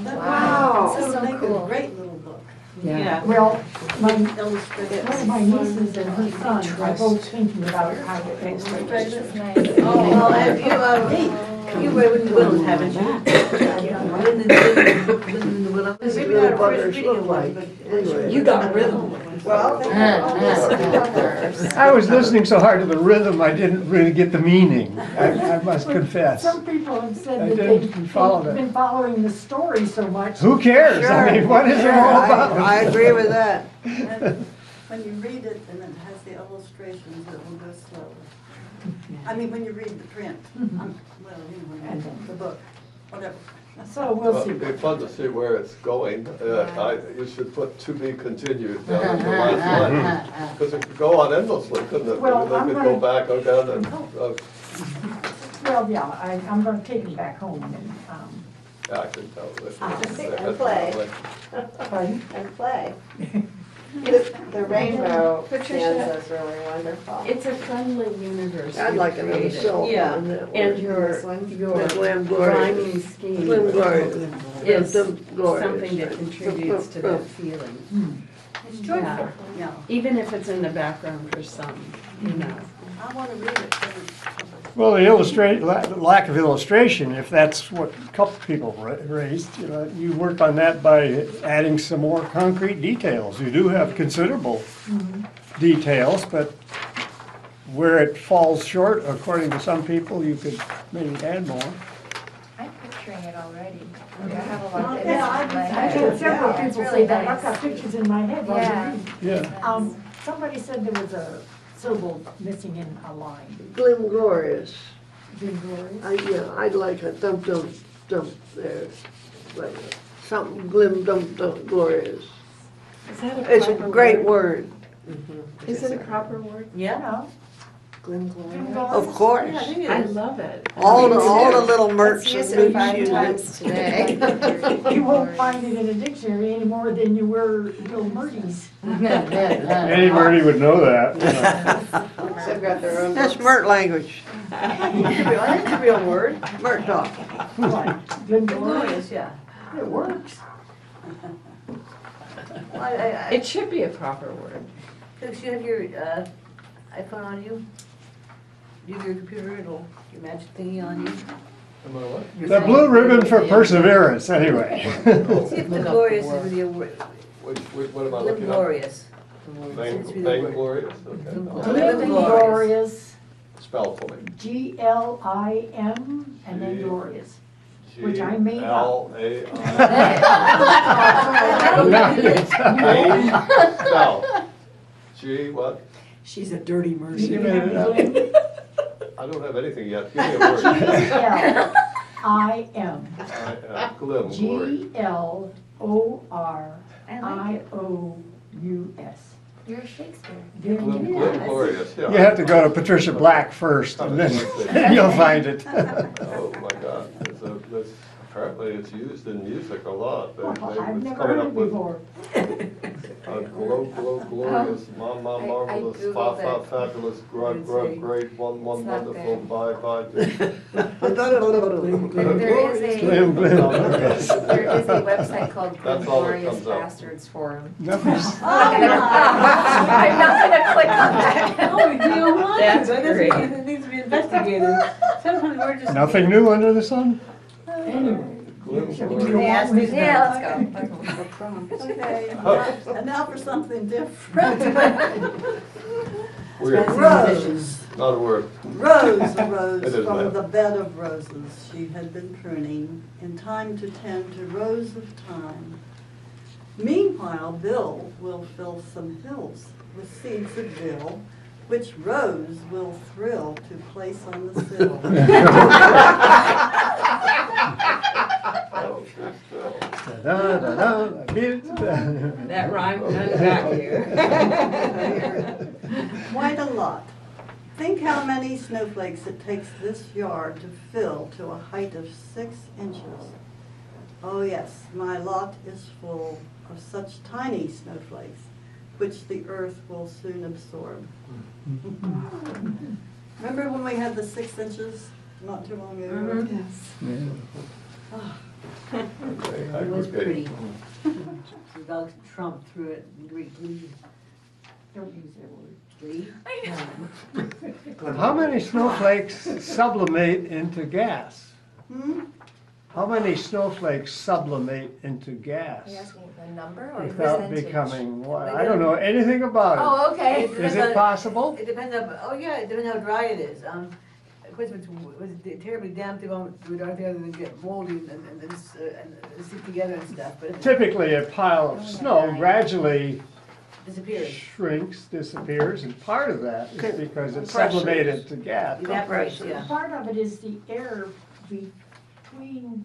Speaker 9: Wow.
Speaker 8: This is
Speaker 9: So
Speaker 8: make
Speaker 9: cool.
Speaker 8: a great little book.
Speaker 1: Yeah.
Speaker 10: Well, one of
Speaker 8: Illustrated.
Speaker 10: my nieces and her son are both thinking about how to illustrate.
Speaker 8: Oh, well, have you wouldn't, haven't you?
Speaker 5: Maybe not butters look like.
Speaker 7: You got rhythm.
Speaker 5: Well,
Speaker 6: I was listening so hard to the rhythm, I didn't really get the meaning. I must confess.
Speaker 10: Some people have said
Speaker 6: I
Speaker 10: that
Speaker 6: didn't follow
Speaker 10: they've
Speaker 6: that.
Speaker 10: been following the story so much.
Speaker 6: Who cares? I mean, what is it all about?
Speaker 5: I agree with that.
Speaker 4: And when you read it and it has the illustrations, it will go slower. I mean, when you read the print, well, the book, whatever.
Speaker 10: So we'll
Speaker 2: Well,
Speaker 10: see.
Speaker 2: it'd be fun to see where it's going. You should put "to be continued" down at the last line, because it could go on endlessly, couldn't it?
Speaker 10: Well,
Speaker 2: They
Speaker 10: I'm
Speaker 2: could
Speaker 10: gonna-
Speaker 2: go back again and,
Speaker 10: Well, yeah, I'm gonna take him back home and,
Speaker 2: yeah, I can tell.
Speaker 9: And play.
Speaker 10: pardon?
Speaker 9: And play. The rainbow stanza is really wonderful.
Speaker 12: It's a friendly universe.
Speaker 5: I'd
Speaker 12: you've
Speaker 5: like another
Speaker 12: created.
Speaker 5: cell
Speaker 12: Yeah,
Speaker 5: phone that
Speaker 12: and
Speaker 5: works.
Speaker 12: your,
Speaker 9: This one?
Speaker 12: your
Speaker 5: Glam Gloria.
Speaker 12: rhyming scheme
Speaker 5: Glam Gloria.
Speaker 12: is
Speaker 5: Glam Gloria.
Speaker 12: something that contributes to that feeling.
Speaker 8: It's
Speaker 12: Yeah.
Speaker 8: joyful, yeah.
Speaker 12: Even if it's in the background for some, you know.
Speaker 4: I want to read it.
Speaker 6: Well, the lack of illustration, if that's what a couple people raised, you work on that by adding some more concrete details. You do have considerable details, but where it falls short, according to some people, you could maybe add more.
Speaker 13: I'm picturing it already. I have a lot of
Speaker 10: Yeah,
Speaker 13: images in my
Speaker 10: I've
Speaker 13: head.
Speaker 10: had several
Speaker 13: Yeah, it's
Speaker 10: people
Speaker 13: really
Speaker 10: say that, I've
Speaker 13: nice.
Speaker 10: got pictures in my head while
Speaker 13: Yeah.
Speaker 10: you're reading.
Speaker 6: Yeah.
Speaker 10: Somebody said there was a syllable missing in a line.
Speaker 5: Glimglorious.
Speaker 10: Been glorious.
Speaker 5: I'd like a dump there, like something glorious.
Speaker 12: Is that a
Speaker 5: It's a
Speaker 12: proper
Speaker 5: great
Speaker 12: word?
Speaker 5: word.
Speaker 12: Is it a proper word?
Speaker 10: You know,
Speaker 12: Glimglorious?
Speaker 5: Of course.
Speaker 8: Yeah, I think it
Speaker 12: I
Speaker 8: is.
Speaker 12: love it.
Speaker 5: All the little
Speaker 9: Let's
Speaker 5: merchants
Speaker 9: use
Speaker 5: use
Speaker 9: it 5
Speaker 5: it.
Speaker 9: times today.
Speaker 10: you won't find it in a dictionary any more than you were Bill Murray's.
Speaker 6: Any birdie would know that.
Speaker 9: So got their own
Speaker 5: That's
Speaker 9: books.
Speaker 5: Mert language,
Speaker 8: That's a real word.
Speaker 5: Mert talk.
Speaker 10: What? Been glorious?
Speaker 8: Glorious, yeah.
Speaker 10: It works.
Speaker 8: Well,
Speaker 12: It should be a proper word.
Speaker 8: If you have your iPhone on you, you have your computer, it'll, your magic thingy on you.
Speaker 2: Am I what?
Speaker 6: The blue ribbon for perseverance, anyway.
Speaker 8: See if the glorious is really a word.
Speaker 2: What am I looking up?
Speaker 8: Glorious.
Speaker 2: Vainglorious, okay.
Speaker 10: Glim glorious,
Speaker 2: Spell for me.
Speaker 10: Glim, and then glorious. Which I made up.
Speaker 2: Spell. G what?
Speaker 7: She's a dirty mercy.
Speaker 6: You made it up.
Speaker 2: I don't have anything yet. Give me a word.
Speaker 10: Glim.
Speaker 2: Glim, glory.
Speaker 10: Glorious.
Speaker 13: You're a Shakespeare.
Speaker 2: Glim glorious, yeah.
Speaker 6: You have to go to Patricia Black first, and then you'll find it.
Speaker 2: Oh, my God. Apparently it's used in music a lot.
Speaker 10: I've
Speaker 2: It's
Speaker 10: never
Speaker 2: coming
Speaker 10: heard
Speaker 2: up
Speaker 10: it
Speaker 2: with
Speaker 10: before.
Speaker 2: glorious, ma,
Speaker 13: I
Speaker 2: marvelous, fa,
Speaker 13: Googled
Speaker 2: fa,
Speaker 13: it.
Speaker 2: fabulous, great, great, one,
Speaker 13: It's not
Speaker 2: wonderful,
Speaker 13: there.
Speaker 2: bye.
Speaker 13: There
Speaker 6: Glim, glim.
Speaker 13: is a website called
Speaker 2: That's all that
Speaker 13: Glorious
Speaker 2: comes up.
Speaker 13: Bastards Forum.
Speaker 6: Nothing's-
Speaker 13: I'm not gonna click on that.
Speaker 8: Oh, you don't want to,
Speaker 12: That's
Speaker 8: but it
Speaker 12: great.
Speaker 8: needs to be investigated. Sometimes we're just.
Speaker 6: Nothing new under the sun?
Speaker 2: Glim
Speaker 10: Should we
Speaker 2: glorious.
Speaker 10: go on with
Speaker 13: Yeah,
Speaker 10: that?
Speaker 13: let's go.
Speaker 4: Okay, and now for something different.
Speaker 2: Weird.
Speaker 4: Rose.
Speaker 2: Not a word.
Speaker 4: Rose arose
Speaker 2: It is
Speaker 4: from
Speaker 2: that.
Speaker 4: the bed of roses she had been pruning, in time to tend to rose of time. Meanwhile, Bill will fill some hills with seeds of dill, which Rose will thrill to place on the sill.
Speaker 2: Oh, good spell.
Speaker 6: Da-da-da-da, beat it.
Speaker 12: That rhyme comes back here.
Speaker 4: Quite a lot. Think how many snowflakes it takes this yard to fill to a height of 6 inches. Oh yes, my lot is full of such tiny snowflakes, which the earth will soon absorb. Remember when we had the 6 inches not too long ago?
Speaker 2: Okay,
Speaker 8: It was
Speaker 2: aggregate.
Speaker 8: pretty. Donald Trump threw it in Greek league.
Speaker 10: Don't use that word.
Speaker 6: How many snowflakes sublimate into gas?
Speaker 4: Hmm?
Speaker 6: How many snowflakes sublimate into
Speaker 13: Are you
Speaker 6: gas
Speaker 13: asking the number or
Speaker 6: without
Speaker 13: percentage?
Speaker 6: becoming what? I don't know anything about
Speaker 13: Oh, okay.
Speaker 6: it. Is it possible?
Speaker 8: It depends on, oh yeah, it depends how dry it is. Of course, if it's terribly damp, they won't do it out there, they get moldy and stick together and stuff, but if it
Speaker 6: Typically, a pile of snow gradually
Speaker 8: disappears.
Speaker 6: shrinks, disappears, and part of that is because it's
Speaker 5: Compresses.
Speaker 6: sublimated to gas.
Speaker 8: Evaporates, yeah.
Speaker 10: Part of it is the air between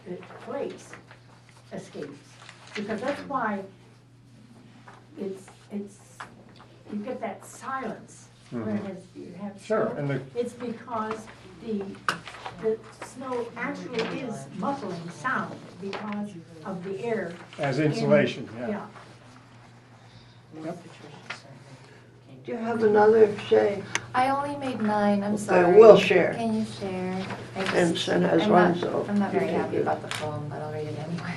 Speaker 10: the flakes escapes, because that's why it's, you get that silence, whereas you have
Speaker 6: Sure,
Speaker 10: snow.
Speaker 6: and the
Speaker 10: It's because the snow actually is muffling sound because of the air.
Speaker 6: as insulation, yeah.
Speaker 10: Yeah.
Speaker 5: Do you have another, Shay?
Speaker 13: I only made 9, I'm
Speaker 5: Okay,
Speaker 13: sorry.
Speaker 5: we'll share.
Speaker 13: Can you share? I just-
Speaker 5: And Sen has
Speaker 13: I'm
Speaker 5: one,
Speaker 13: not-
Speaker 5: so
Speaker 13: I'm not
Speaker 5: you
Speaker 13: very
Speaker 5: can
Speaker 13: happy
Speaker 5: do it.
Speaker 13: about the phone, but I'll read it anyway.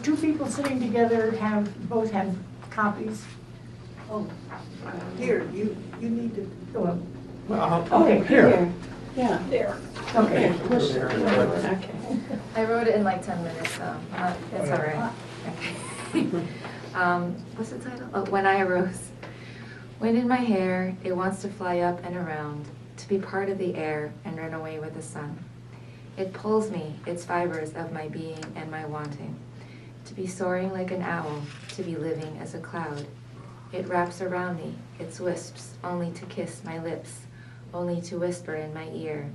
Speaker 10: Two people sitting together both have copies.
Speaker 4: Oh, here, you need to.
Speaker 10: Well,
Speaker 6: Okay, here.
Speaker 12: Yeah.
Speaker 10: there, okay.
Speaker 12: Okay.
Speaker 13: I wrote it in like 10 minutes, so it's all right. Okay. What's the title? Oh, When I Arose. Wind in my hair, it wants to fly up and around, to be part of the air and run away with the sun. It pulls me, its fibers of my being and my wanting, to be soaring like an owl, to be living as a cloud. It wraps around me, its wisps, only to kiss my lips, only to whisper in my ear.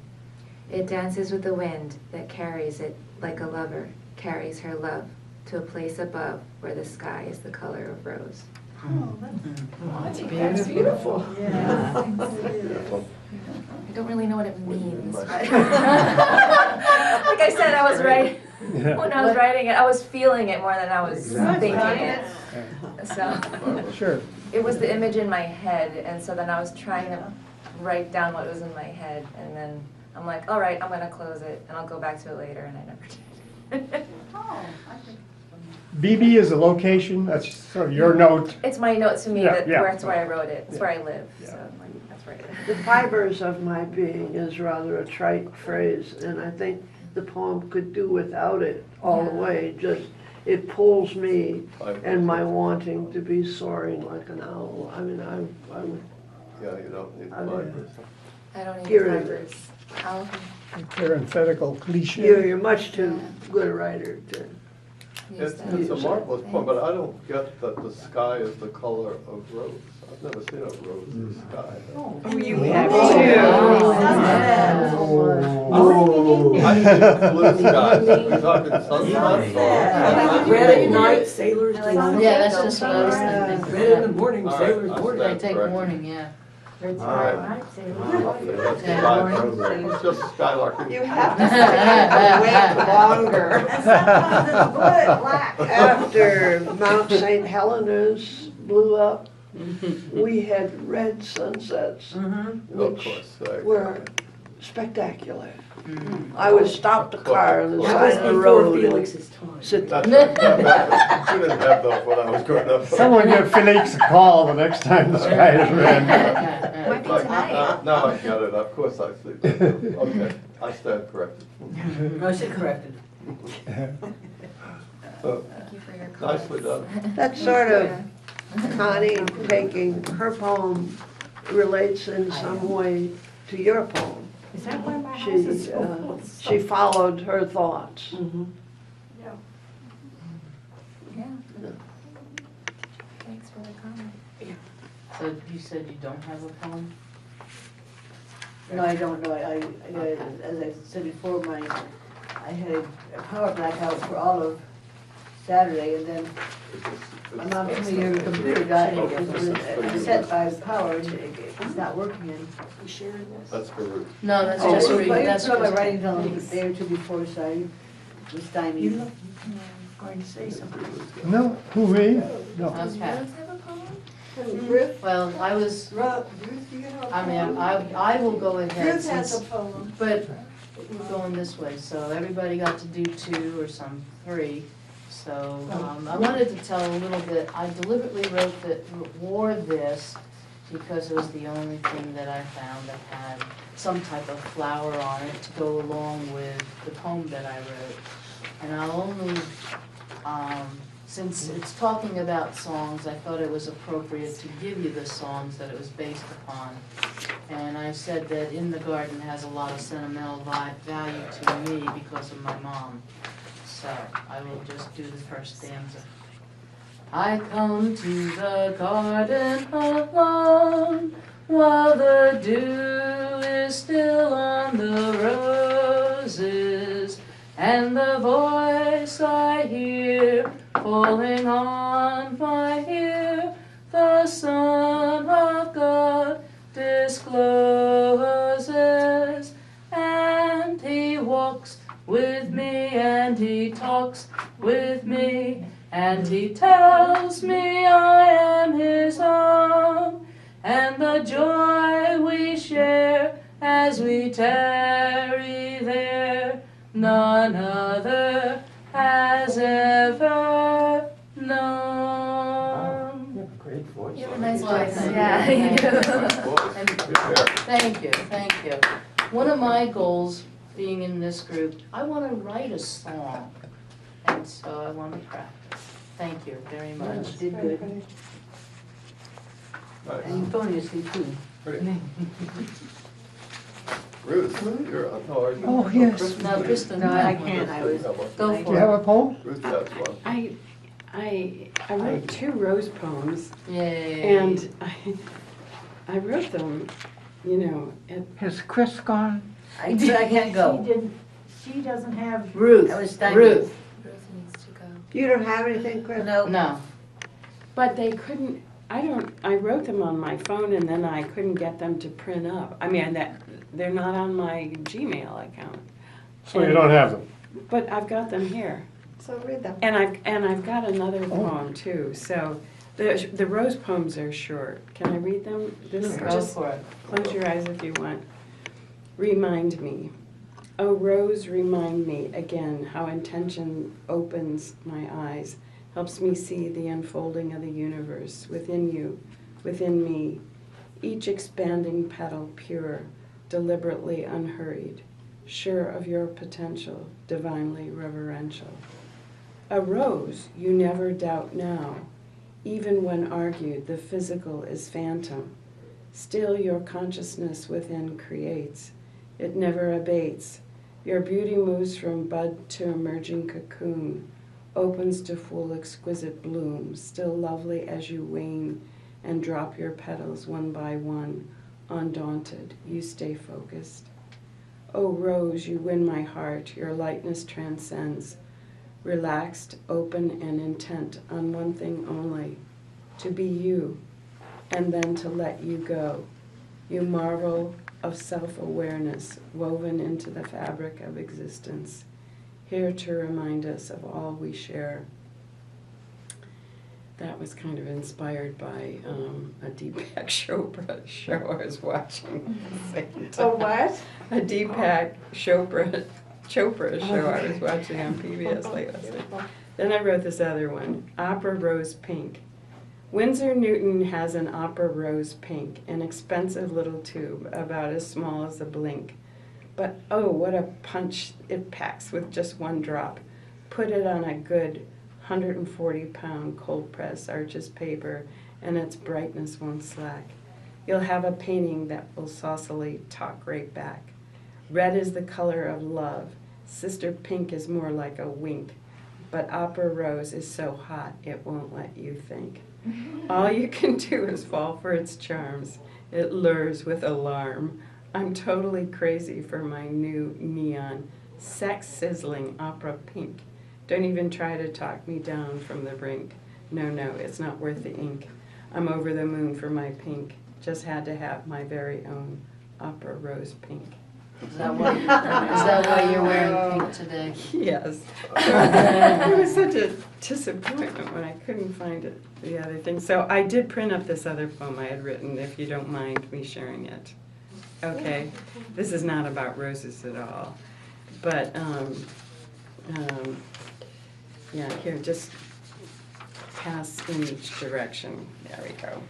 Speaker 13: It dances with the wind that carries it like a lover carries her love to a place above where the sky is the color of rose.
Speaker 4: Oh,
Speaker 5: That's beautiful.
Speaker 4: Yeah.
Speaker 13: I don't really know what it means. Like I said, I was writing, when I was writing it, I was feeling it more than I was thinking it. So
Speaker 6: Sure.
Speaker 13: it was the image in my head, and so then I was trying to write down what was in my head, and then I'm like, all right, I'm gonna close it, and I'll go back to it later, and I never did.
Speaker 4: Oh, I think.
Speaker 6: BB is a location, that's sort of your note.
Speaker 13: It's my note to me
Speaker 6: Yeah,
Speaker 13: that
Speaker 6: yeah.
Speaker 13: that's where I wrote it. It's
Speaker 6: Yeah.
Speaker 13: where I live,
Speaker 6: Yeah.
Speaker 13: so I'm like, that's where I live.
Speaker 5: The fibers of my being is rather a trite phrase, and I think the poem could do without it all the
Speaker 13: Yeah.
Speaker 5: way. Just, it pulls me and my wanting to be soaring like an owl. I mean, I would
Speaker 2: Yeah, you don't need
Speaker 5: I would-
Speaker 2: fibers.
Speaker 13: I don't need
Speaker 5: Hear it.
Speaker 13: fibers. I'll
Speaker 6: Parenthetical cliche.
Speaker 5: You're much too good a writer to.
Speaker 13: use
Speaker 2: It's
Speaker 13: that.
Speaker 2: a marvelous poem, but I don't get that the sky is the color of rose. I've never seen a rose in the sky.
Speaker 5: Oh, you
Speaker 4: have
Speaker 5: too.
Speaker 2: Oh, I think blue skies. We're talking sunsets or?
Speaker 5: Red at night, sailors delight.
Speaker 1: Yeah, that's just what I was thinking.
Speaker 5: Red in the morning,
Speaker 2: All right,
Speaker 5: sailors
Speaker 2: I
Speaker 5: board.
Speaker 1: They
Speaker 2: stand
Speaker 1: take
Speaker 2: corrected.
Speaker 1: warning, yeah.
Speaker 10: That's
Speaker 2: All right.
Speaker 10: right, say
Speaker 2: That's
Speaker 1: Yeah.
Speaker 2: sky- It's just skylarking.
Speaker 9: You have to stay awake longer.
Speaker 4: And sometimes it's blue, black.
Speaker 5: After Mount St. Helena's blew up, we had red sunsets,
Speaker 2: Of
Speaker 5: which
Speaker 2: course.
Speaker 5: were spectacular. I would stop the car on the
Speaker 8: That
Speaker 5: side
Speaker 8: was
Speaker 5: of the
Speaker 8: before
Speaker 5: road and
Speaker 8: Felix's time.
Speaker 5: sit there.
Speaker 2: We didn't have those when I was growing up.
Speaker 6: Someone give Felix a call the next time the sky is red.
Speaker 13: Might be
Speaker 2: Like,
Speaker 13: tonight.
Speaker 2: now I get it, of course I see. Okay, I stand corrected.
Speaker 8: No, she corrected.
Speaker 2: So,
Speaker 13: Thank you for your comments.
Speaker 2: nicely done.
Speaker 5: That's sort of Connie taking her poem relates in some way to your poem.
Speaker 10: Is that why my house is
Speaker 5: She,
Speaker 10: so full of stuff?
Speaker 5: she followed her thoughts.
Speaker 13: Yeah. Thanks for the comment.
Speaker 1: So you said you don't have a poem?
Speaker 8: No, I don't know, as I said before, I had a power blackout for all of Saturday, and then my mom told me your computer died, it was set by power, and it's not working, and
Speaker 10: You sharing this?
Speaker 2: That's for Ruth.
Speaker 1: No, that's
Speaker 8: Oh,
Speaker 1: just
Speaker 8: but
Speaker 1: reading,
Speaker 8: you
Speaker 1: that's
Speaker 8: saw my
Speaker 1: just.
Speaker 8: writing down a day or two before, so I was stymied.
Speaker 10: You look, going to say something.
Speaker 6: No, who, me? No.
Speaker 1: Okay.
Speaker 13: Have a poem?
Speaker 4: Ruth,
Speaker 1: Well, I was,
Speaker 4: Ruth, you have a
Speaker 1: I mean,
Speaker 4: poem?
Speaker 1: I will go ahead
Speaker 4: Ruth has
Speaker 1: since,
Speaker 4: a poem.
Speaker 1: but we're going this way, so everybody got to do 2 or some 3. So, I wanted to tell a little bit, I deliberately wore this because it was the only thing that I found that had some type of flower on it to go along with the poem that I wrote. And I'll only, since it's talking about songs, I thought it was appropriate to give you the songs that it was based upon. And I said that In the Garden has a lot of sentimental value to me because of my mom. So I will just do the first stanza. I come to the garden alone while the dew is still on the roses, and the voice I hear falling on my ear, the Son of God discloses, and he walks with me, and he talks with me, and he tells me I am his own, and the joy we share as we tarry there, none other has ever known.
Speaker 11: You have a great voice.
Speaker 13: You have a nice
Speaker 1: Well,
Speaker 13: voice.
Speaker 1: thank
Speaker 13: Yeah,
Speaker 1: you.
Speaker 13: you do.
Speaker 1: Thank you, thank you. One of my goals being in this group, I want to write a song, and so I want to practice. Thank you very much.
Speaker 8: Did good. And your phone is too.
Speaker 2: Great. Ruth, you're up. No, are you?
Speaker 3: Oh, yes.
Speaker 1: No, Kristen,
Speaker 8: No, I can't, I was.
Speaker 1: Go
Speaker 6: Do you
Speaker 1: for
Speaker 6: have
Speaker 1: it.
Speaker 6: a poem?
Speaker 2: Ruth has one.
Speaker 12: I wrote 2 rose poems,
Speaker 1: Yay.
Speaker 12: and I wrote them, you know,
Speaker 3: Has Chris gone?
Speaker 8: I can't go.
Speaker 10: She doesn't have.
Speaker 8: Ruth. I was stymied.
Speaker 1: Ruth.
Speaker 13: Ruth needs to go.
Speaker 9: You don't have anything, Chris?
Speaker 8: No.
Speaker 1: No.
Speaker 12: but they couldn't. I wrote them on my phone, and then I couldn't get them to print up. I mean, they're not on my Gmail account.
Speaker 6: So you don't have them?
Speaker 12: But I've got them here.
Speaker 9: So read them.
Speaker 12: And I've got another poem too. So the rose poems are short. Can I read them? This
Speaker 1: Go
Speaker 12: just
Speaker 1: for it.
Speaker 12: close your eyes if you want. Remind me. Oh rose, remind me again how intention opens my eyes, helps me see the unfolding of the universe within you, within me, each expanding petal pure, deliberately unhurried, sure of your potential, divinely reverential. A rose you never doubt now, even when argued the physical is phantom. Still your consciousness within creates, it never abates. Your beauty moves from bud to emerging cocoon, opens to full exquisite bloom, still lovely as you wane and drop your petals one by one, undaunted, you stay focused. Oh rose, you win my heart, your lightness transcends, relaxed, open, and intent on one thing only, to be you, and then to let you go. You marvel of self-awareness woven into the fabric of existence, here to remind us of all we share. That was kind of inspired by a Deepak Chopra show I was watching at the same time.
Speaker 9: Oh, what?
Speaker 12: A Deepak Chopra show I was watching on PBS late last night. Then I wrote this other one, Opera Rose Pink. Winsor Newton has an Opera Rose Pink, an expensive little tube about as small as a blink. But oh, what a punch it packs with just one drop. Put it on a good 140-pound cold press Arches paper, and its brightness won't slack. You'll have a painting that will saucily talk right back. Red is the color of love. Sister Pink is more like a wink. But Opera Rose is so hot it won't let you think. All you can do is fall for its charms. It lures with alarm. I'm totally crazy for my new neon, sex-sizzling opera pink. Don't even try to talk me down from the brink. No, it's not worth the ink. I'm over the moon for my pink. Just had to have my very own Opera Rose Pink.
Speaker 1: Is that why you're wearing pink today?
Speaker 12: Yes. It was such a disappointment when I couldn't find it, the other thing. So I did print up this other poem I had written, if you don't mind me sharing it. Okay, this is not about roses at all. But, yeah, here, just pass in each direction. There we go.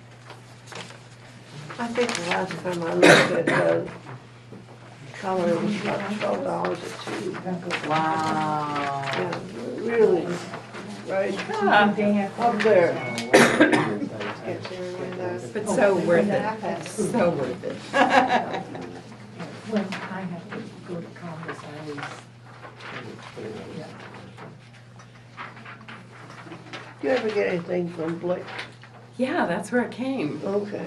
Speaker 5: I think the last time I looked at color was about $12 a tube.
Speaker 1: Wow.
Speaker 5: Yeah, really, right up there.
Speaker 12: But so worth it. So worth it.
Speaker 10: When I have to go to Congress, I always, yeah.
Speaker 5: Do you ever get anything from Blick?
Speaker 12: Yeah, that's where it came.
Speaker 5: Okay.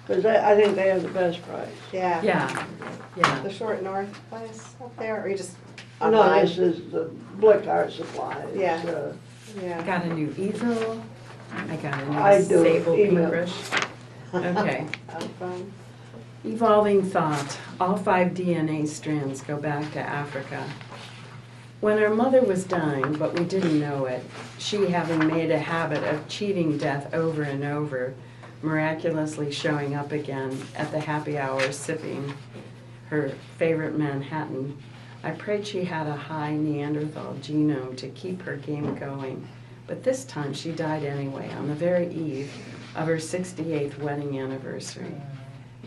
Speaker 5: Because I think they have the best price.
Speaker 9: Yeah.
Speaker 12: Yeah.
Speaker 9: The Short North place up there, or you just
Speaker 5: No,
Speaker 9: online?
Speaker 5: this is the Blick Art Supply. It's,
Speaker 9: Yeah.
Speaker 12: I
Speaker 9: Yeah.
Speaker 12: got a new easel. I got a new
Speaker 5: I do
Speaker 12: sable
Speaker 5: email.
Speaker 12: paintbrush. Okay.
Speaker 9: How fun.
Speaker 12: Evolving thought. All 5 DNA strands go back to Africa. When our mother was dying, but we didn't know it, she having made a habit of cheating death over and over, miraculously showing up again at the happy hour sipping her favorite Manhattan, I prayed she had a high Neanderthal genome to keep her game going. But this time she died anyway, on the very eve of her 68th wedding anniversary.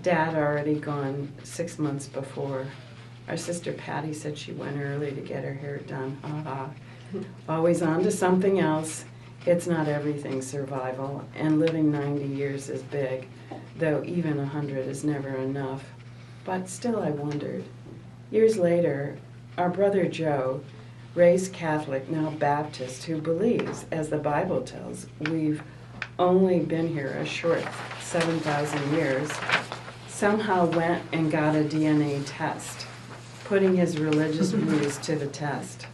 Speaker 12: Dad already gone 6 months before. Our sister Patty said she went early to get her hair done. Always on to something else. It's not everything survival, and living 90 years is big, though even 100 is never enough. But still I wondered. Years later, our brother Joe, raised Catholic, now Baptist, who believes, as the Bible tells, we've only been here a short 7,000 years, somehow went and got a DNA test, putting his religious views to the test,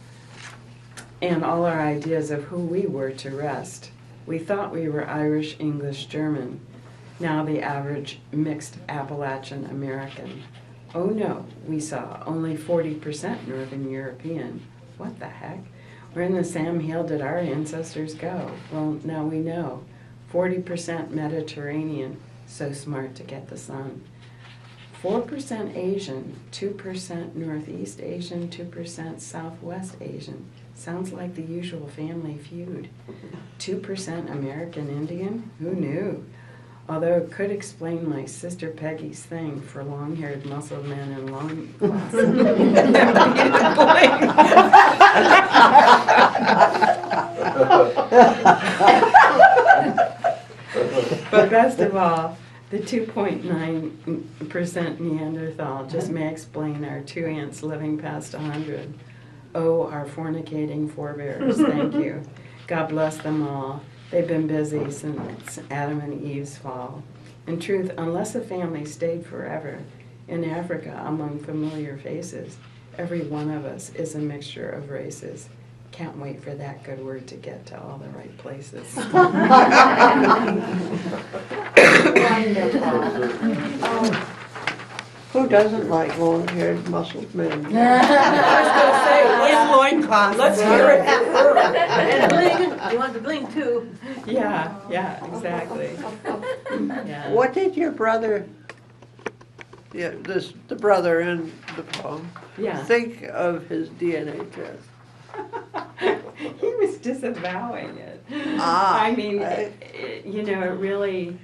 Speaker 12: and all our ideas of who we were to rest. We thought we were Irish, English, German, now the average mixed Appalachian American. Oh no, we saw, only 40% Northern European. What the heck? Where in the Sam Hill did our ancestors go? Well, now we know. 40% Mediterranean, so smart to get the sun. 4% Asian, 2% Northeast Asian, 2% Southwest Asian. Sounds like the usual family feud. 2% American Indian? Who knew? Although it could explain my sister Peggy's thing for long-haired muscled men and loincloths. But best of all, the 2.9% Neanderthal just may explain our two aunts living past 100. Oh, our fornicating forebears, thank you. God bless them all. They've been busy since Adam and Eve's fall. In truth, unless a family stayed forever in Africa among familiar faces, every one of us is a mixture of races. Can't wait for that good word to get to all the right places.
Speaker 5: Who doesn't like long-haired, muscled men?
Speaker 8: I was gonna say,
Speaker 12: In loincloths.
Speaker 8: let's hear it. And bling, you want the bling too.
Speaker 12: Yeah, exactly. Yeah.
Speaker 5: What did your brother, the brother in the poem,
Speaker 12: Yeah.
Speaker 5: think of his DNA test?
Speaker 12: He was disavowing it.
Speaker 5: Ah,
Speaker 12: I mean,
Speaker 5: right.
Speaker 12: it really,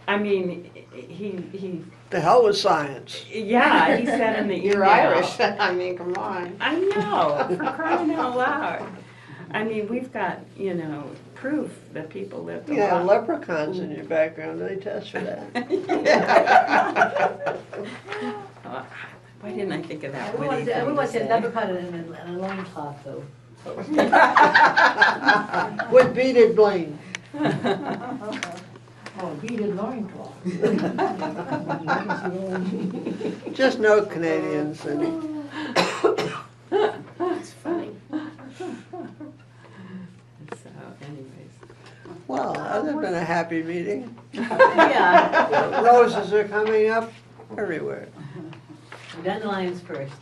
Speaker 12: I mean, he,
Speaker 5: The hell with science.
Speaker 12: yeah, he said in the email.
Speaker 9: You're Irish, I mean, come on.
Speaker 12: I know, for crying out loud. I mean, we've got, proof that people lived a
Speaker 5: You have
Speaker 12: lot.
Speaker 5: leprechauns in your background, they test for that.
Speaker 12: Why didn't I think of that
Speaker 8: We
Speaker 12: witty
Speaker 8: want
Speaker 12: thing
Speaker 8: to
Speaker 12: to
Speaker 8: say
Speaker 12: say?
Speaker 8: leprechaun in a loincloth though.
Speaker 5: With beaded bling.
Speaker 10: Oh, beaded loincloth.
Speaker 5: Just no Canadians, Cindy.
Speaker 12: That's funny. So, anyways.
Speaker 5: Well, other than a happy meeting,
Speaker 8: Yeah,
Speaker 5: roses are coming up everywhere.
Speaker 8: dandelions first.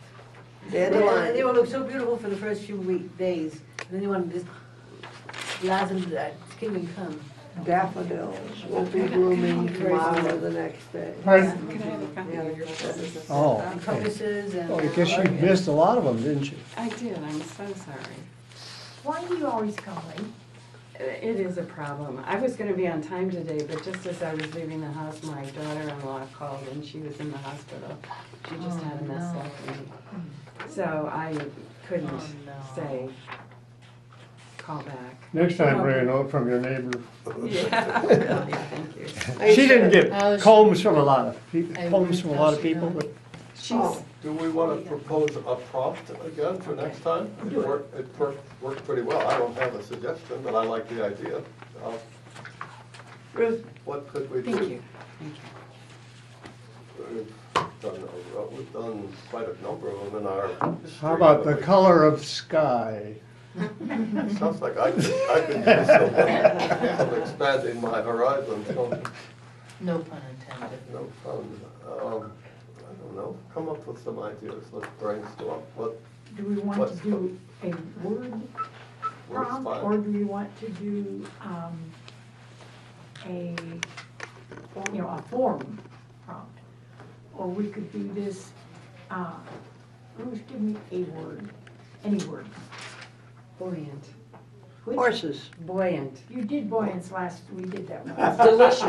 Speaker 8: They
Speaker 5: Dandelion.
Speaker 8: will look so beautiful for the first few days. Then you want to just blossom that kingdom come.
Speaker 5: Daffodils will be blooming tomorrow or the next day.
Speaker 6: Pardon?
Speaker 12: Can I have a copy of your process?
Speaker 6: Oh,
Speaker 8: And
Speaker 6: okay.
Speaker 8: crocuses and.
Speaker 6: Well, I guess you missed a lot of them, didn't you?
Speaker 12: I did, I'm so sorry.
Speaker 10: Why do you always come late?
Speaker 12: It is a problem. I was gonna be on time today, but just as I was leaving the house, my daughter-in-law called and she was in the hospital. She just had a mastectomy. So I couldn't say, call back.
Speaker 6: Next time, bring a note from your neighbor.
Speaker 12: Yeah, really, thank you.
Speaker 6: She didn't get
Speaker 1: How's-
Speaker 6: combs from a lot of people,
Speaker 1: Hey,
Speaker 6: combs from a lot of people, but
Speaker 12: She's,
Speaker 2: Do we want to propose a prompt again for next time? It worked pretty well. I don't have a suggestion, but I like the idea.
Speaker 5: Ruth,
Speaker 2: What could we do?
Speaker 12: thank you.
Speaker 2: We've done quite a number of them in our history.
Speaker 6: how about the
Speaker 2: haven't we?
Speaker 6: color of sky?
Speaker 2: Sounds like I could use some expanding my horizon.
Speaker 1: No pun intended.
Speaker 2: No fun. I don't know. Come up with some ideas. Let's brainstorm. What
Speaker 10: Do we want
Speaker 2: What's
Speaker 10: to do a word
Speaker 2: works
Speaker 10: prompt,
Speaker 2: fine?
Speaker 10: or do we want to do, a form prompt? Or we could do this, Bruce, give me a word, any word.
Speaker 12: Buoyant,
Speaker 10: Which-
Speaker 5: horses.
Speaker 12: buoyant.
Speaker 10: You did buoyance last, we did that one.
Speaker 12: Delicious.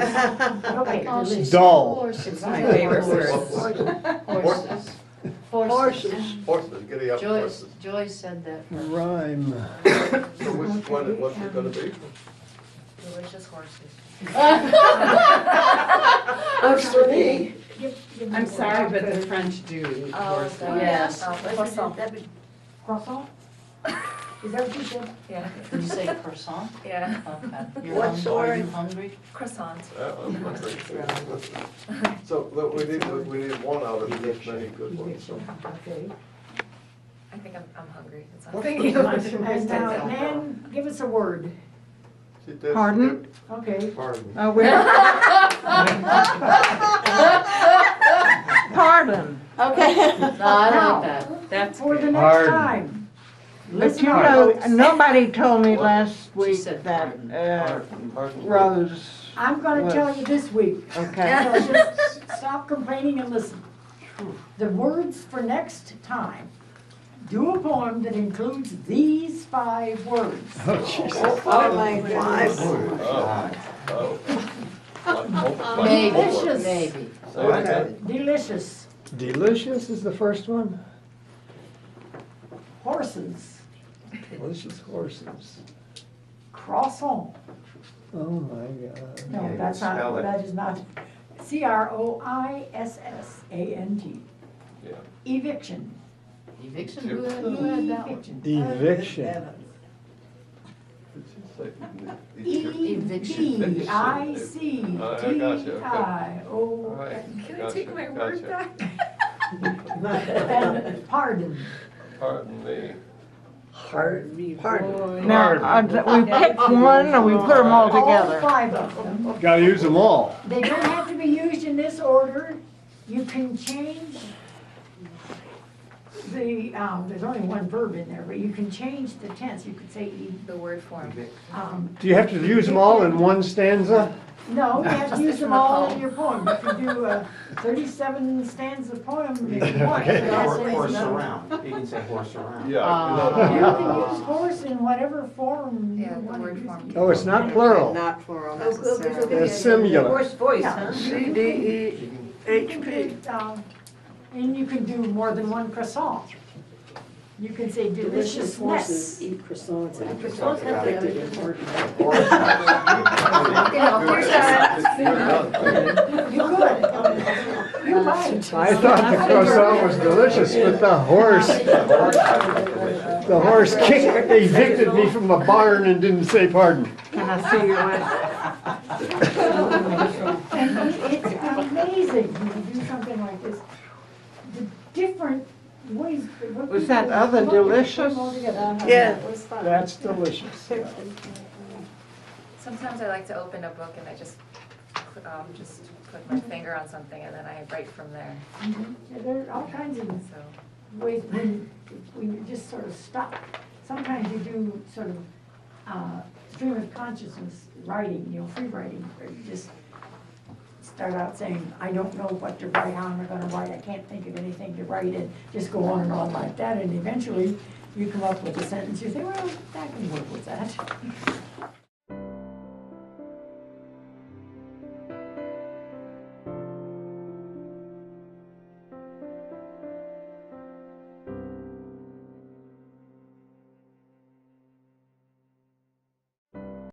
Speaker 10: Okay, delicious.
Speaker 6: Dull.
Speaker 12: It's my favorite word.
Speaker 1: Horses.
Speaker 5: Horses.
Speaker 2: Horses, giddy up
Speaker 1: Joyce,
Speaker 2: horses.
Speaker 1: Joyce said that first.
Speaker 6: Rhyme.
Speaker 2: So what's it gonna be?
Speaker 13: Delicious horses.
Speaker 12: Works for me.
Speaker 10: Give me
Speaker 12: I'm
Speaker 10: one.
Speaker 12: sorry, but the French do eat
Speaker 13: Oh,
Speaker 12: horse.
Speaker 13: God.
Speaker 1: Yes.
Speaker 13: Croissant.
Speaker 10: Croissant? Is that what you said?
Speaker 13: Yeah,
Speaker 1: Did you say croissant?
Speaker 13: yeah,
Speaker 1: Okay.
Speaker 5: What
Speaker 1: Are
Speaker 5: sort?
Speaker 1: you hungry?
Speaker 13: croissant.
Speaker 2: I'm hungry. So, look, we need one out of this many good ones. So,
Speaker 10: Okay.
Speaker 13: I think I'm hungry. It's
Speaker 5: Well,
Speaker 13: not.
Speaker 5: thank you.
Speaker 10: And now, Nan, give us a word.
Speaker 2: she did-
Speaker 3: Pardon?
Speaker 10: Okay.
Speaker 11: Pardon.
Speaker 3: Pardon.
Speaker 9: Okay.
Speaker 1: No, I
Speaker 10: Now,
Speaker 1: like that.
Speaker 12: That's
Speaker 10: For the
Speaker 12: good.
Speaker 10: next
Speaker 6: Pardon.
Speaker 10: time.
Speaker 3: But
Speaker 10: Listen
Speaker 3: you
Speaker 10: up,
Speaker 3: know,
Speaker 10: folks.
Speaker 3: nobody told me last
Speaker 1: She
Speaker 3: week
Speaker 1: said
Speaker 3: that
Speaker 2: Pardon.
Speaker 3: Rose,
Speaker 10: I'm gonna tell you this week.
Speaker 3: okay.
Speaker 10: So just stop complaining and listen. The words for next time. Do a poem that includes these 5 words.
Speaker 5: Oh, my goodness.
Speaker 1: Maybe,
Speaker 10: Delicious.
Speaker 1: maybe.
Speaker 2: Say it again.
Speaker 10: Delicious.
Speaker 6: Delicious is the first one.
Speaker 10: Horses.
Speaker 6: Delicious horses.
Speaker 10: Croissant.
Speaker 6: Oh, my God.
Speaker 10: No,
Speaker 11: Yeah,
Speaker 10: that's
Speaker 11: spell
Speaker 10: not,
Speaker 11: it.
Speaker 10: that is not. CROISSANT.
Speaker 2: Yeah.
Speaker 10: Eviction.
Speaker 1: Eviction, who had that one?
Speaker 10: Eviction.
Speaker 6: Eviction.
Speaker 2: Did she say
Speaker 10: E-V-I-C-T-I-O.
Speaker 2: All right.
Speaker 13: Can I take my word
Speaker 2: Gotcha.
Speaker 13: back?
Speaker 10: And pardon.
Speaker 2: Pardon me.
Speaker 5: Pardon.
Speaker 3: Now, we pick one or we put them all
Speaker 10: All
Speaker 3: together?
Speaker 10: 5 of them.
Speaker 6: Gotta use them all.
Speaker 10: They don't have to be used in this order. You can change the, there's only one verb in there, but you can change the tense. You could say,
Speaker 13: The word form.
Speaker 6: Do you have to use them all in one stanza?
Speaker 10: no, you have to use them all in your poem. You can do a 37 stanza poem if you want.
Speaker 6: Okay.
Speaker 10: but that's
Speaker 11: Or horse
Speaker 10: enough.
Speaker 11: around. You can say horse around.
Speaker 2: Yeah.
Speaker 10: You can use horse in whatever form you
Speaker 13: Yeah, the
Speaker 10: want to
Speaker 13: word
Speaker 10: use
Speaker 13: form.
Speaker 10: it.
Speaker 6: Oh, it's not plural.
Speaker 5: Not plural
Speaker 8: Oh, good, good, good, good.
Speaker 6: It's singular.
Speaker 8: Horse voice,
Speaker 10: Yeah.
Speaker 8: huh?
Speaker 5: C-D-E-H-P.
Speaker 10: And you can do more than one croissant. You can say
Speaker 7: Delicious horses
Speaker 10: deliciousness.
Speaker 7: eat croissants. I
Speaker 8: Croissants
Speaker 7: forgot
Speaker 8: have
Speaker 7: that
Speaker 8: the-
Speaker 7: didn't work.
Speaker 10: You could. You might.
Speaker 6: I thought the croissant was delicious, but the horse kicked, evicted me from a barn and didn't say pardon.
Speaker 3: Can I see your list?
Speaker 10: And it's amazing when you do something like this. The different ways. what
Speaker 3: Was that
Speaker 10: people
Speaker 3: other
Speaker 10: come up with
Speaker 3: delicious?
Speaker 10: them all together.
Speaker 5: Yeah.
Speaker 10: It was fun.
Speaker 6: That's delicious.
Speaker 13: Sometimes I like to open a book and I just put my finger on something and then I write from there.
Speaker 10: Yeah, there are all kinds of
Speaker 13: So
Speaker 10: ways when you just sort of stop. Sometimes you do sort of stream of consciousness writing, free writing, where you just start out saying, I don't know what to write, how am I gonna write, I can't think of anything to write, and just go on and on like that, and eventually you come up with a sentence, you say, well, that can work with that.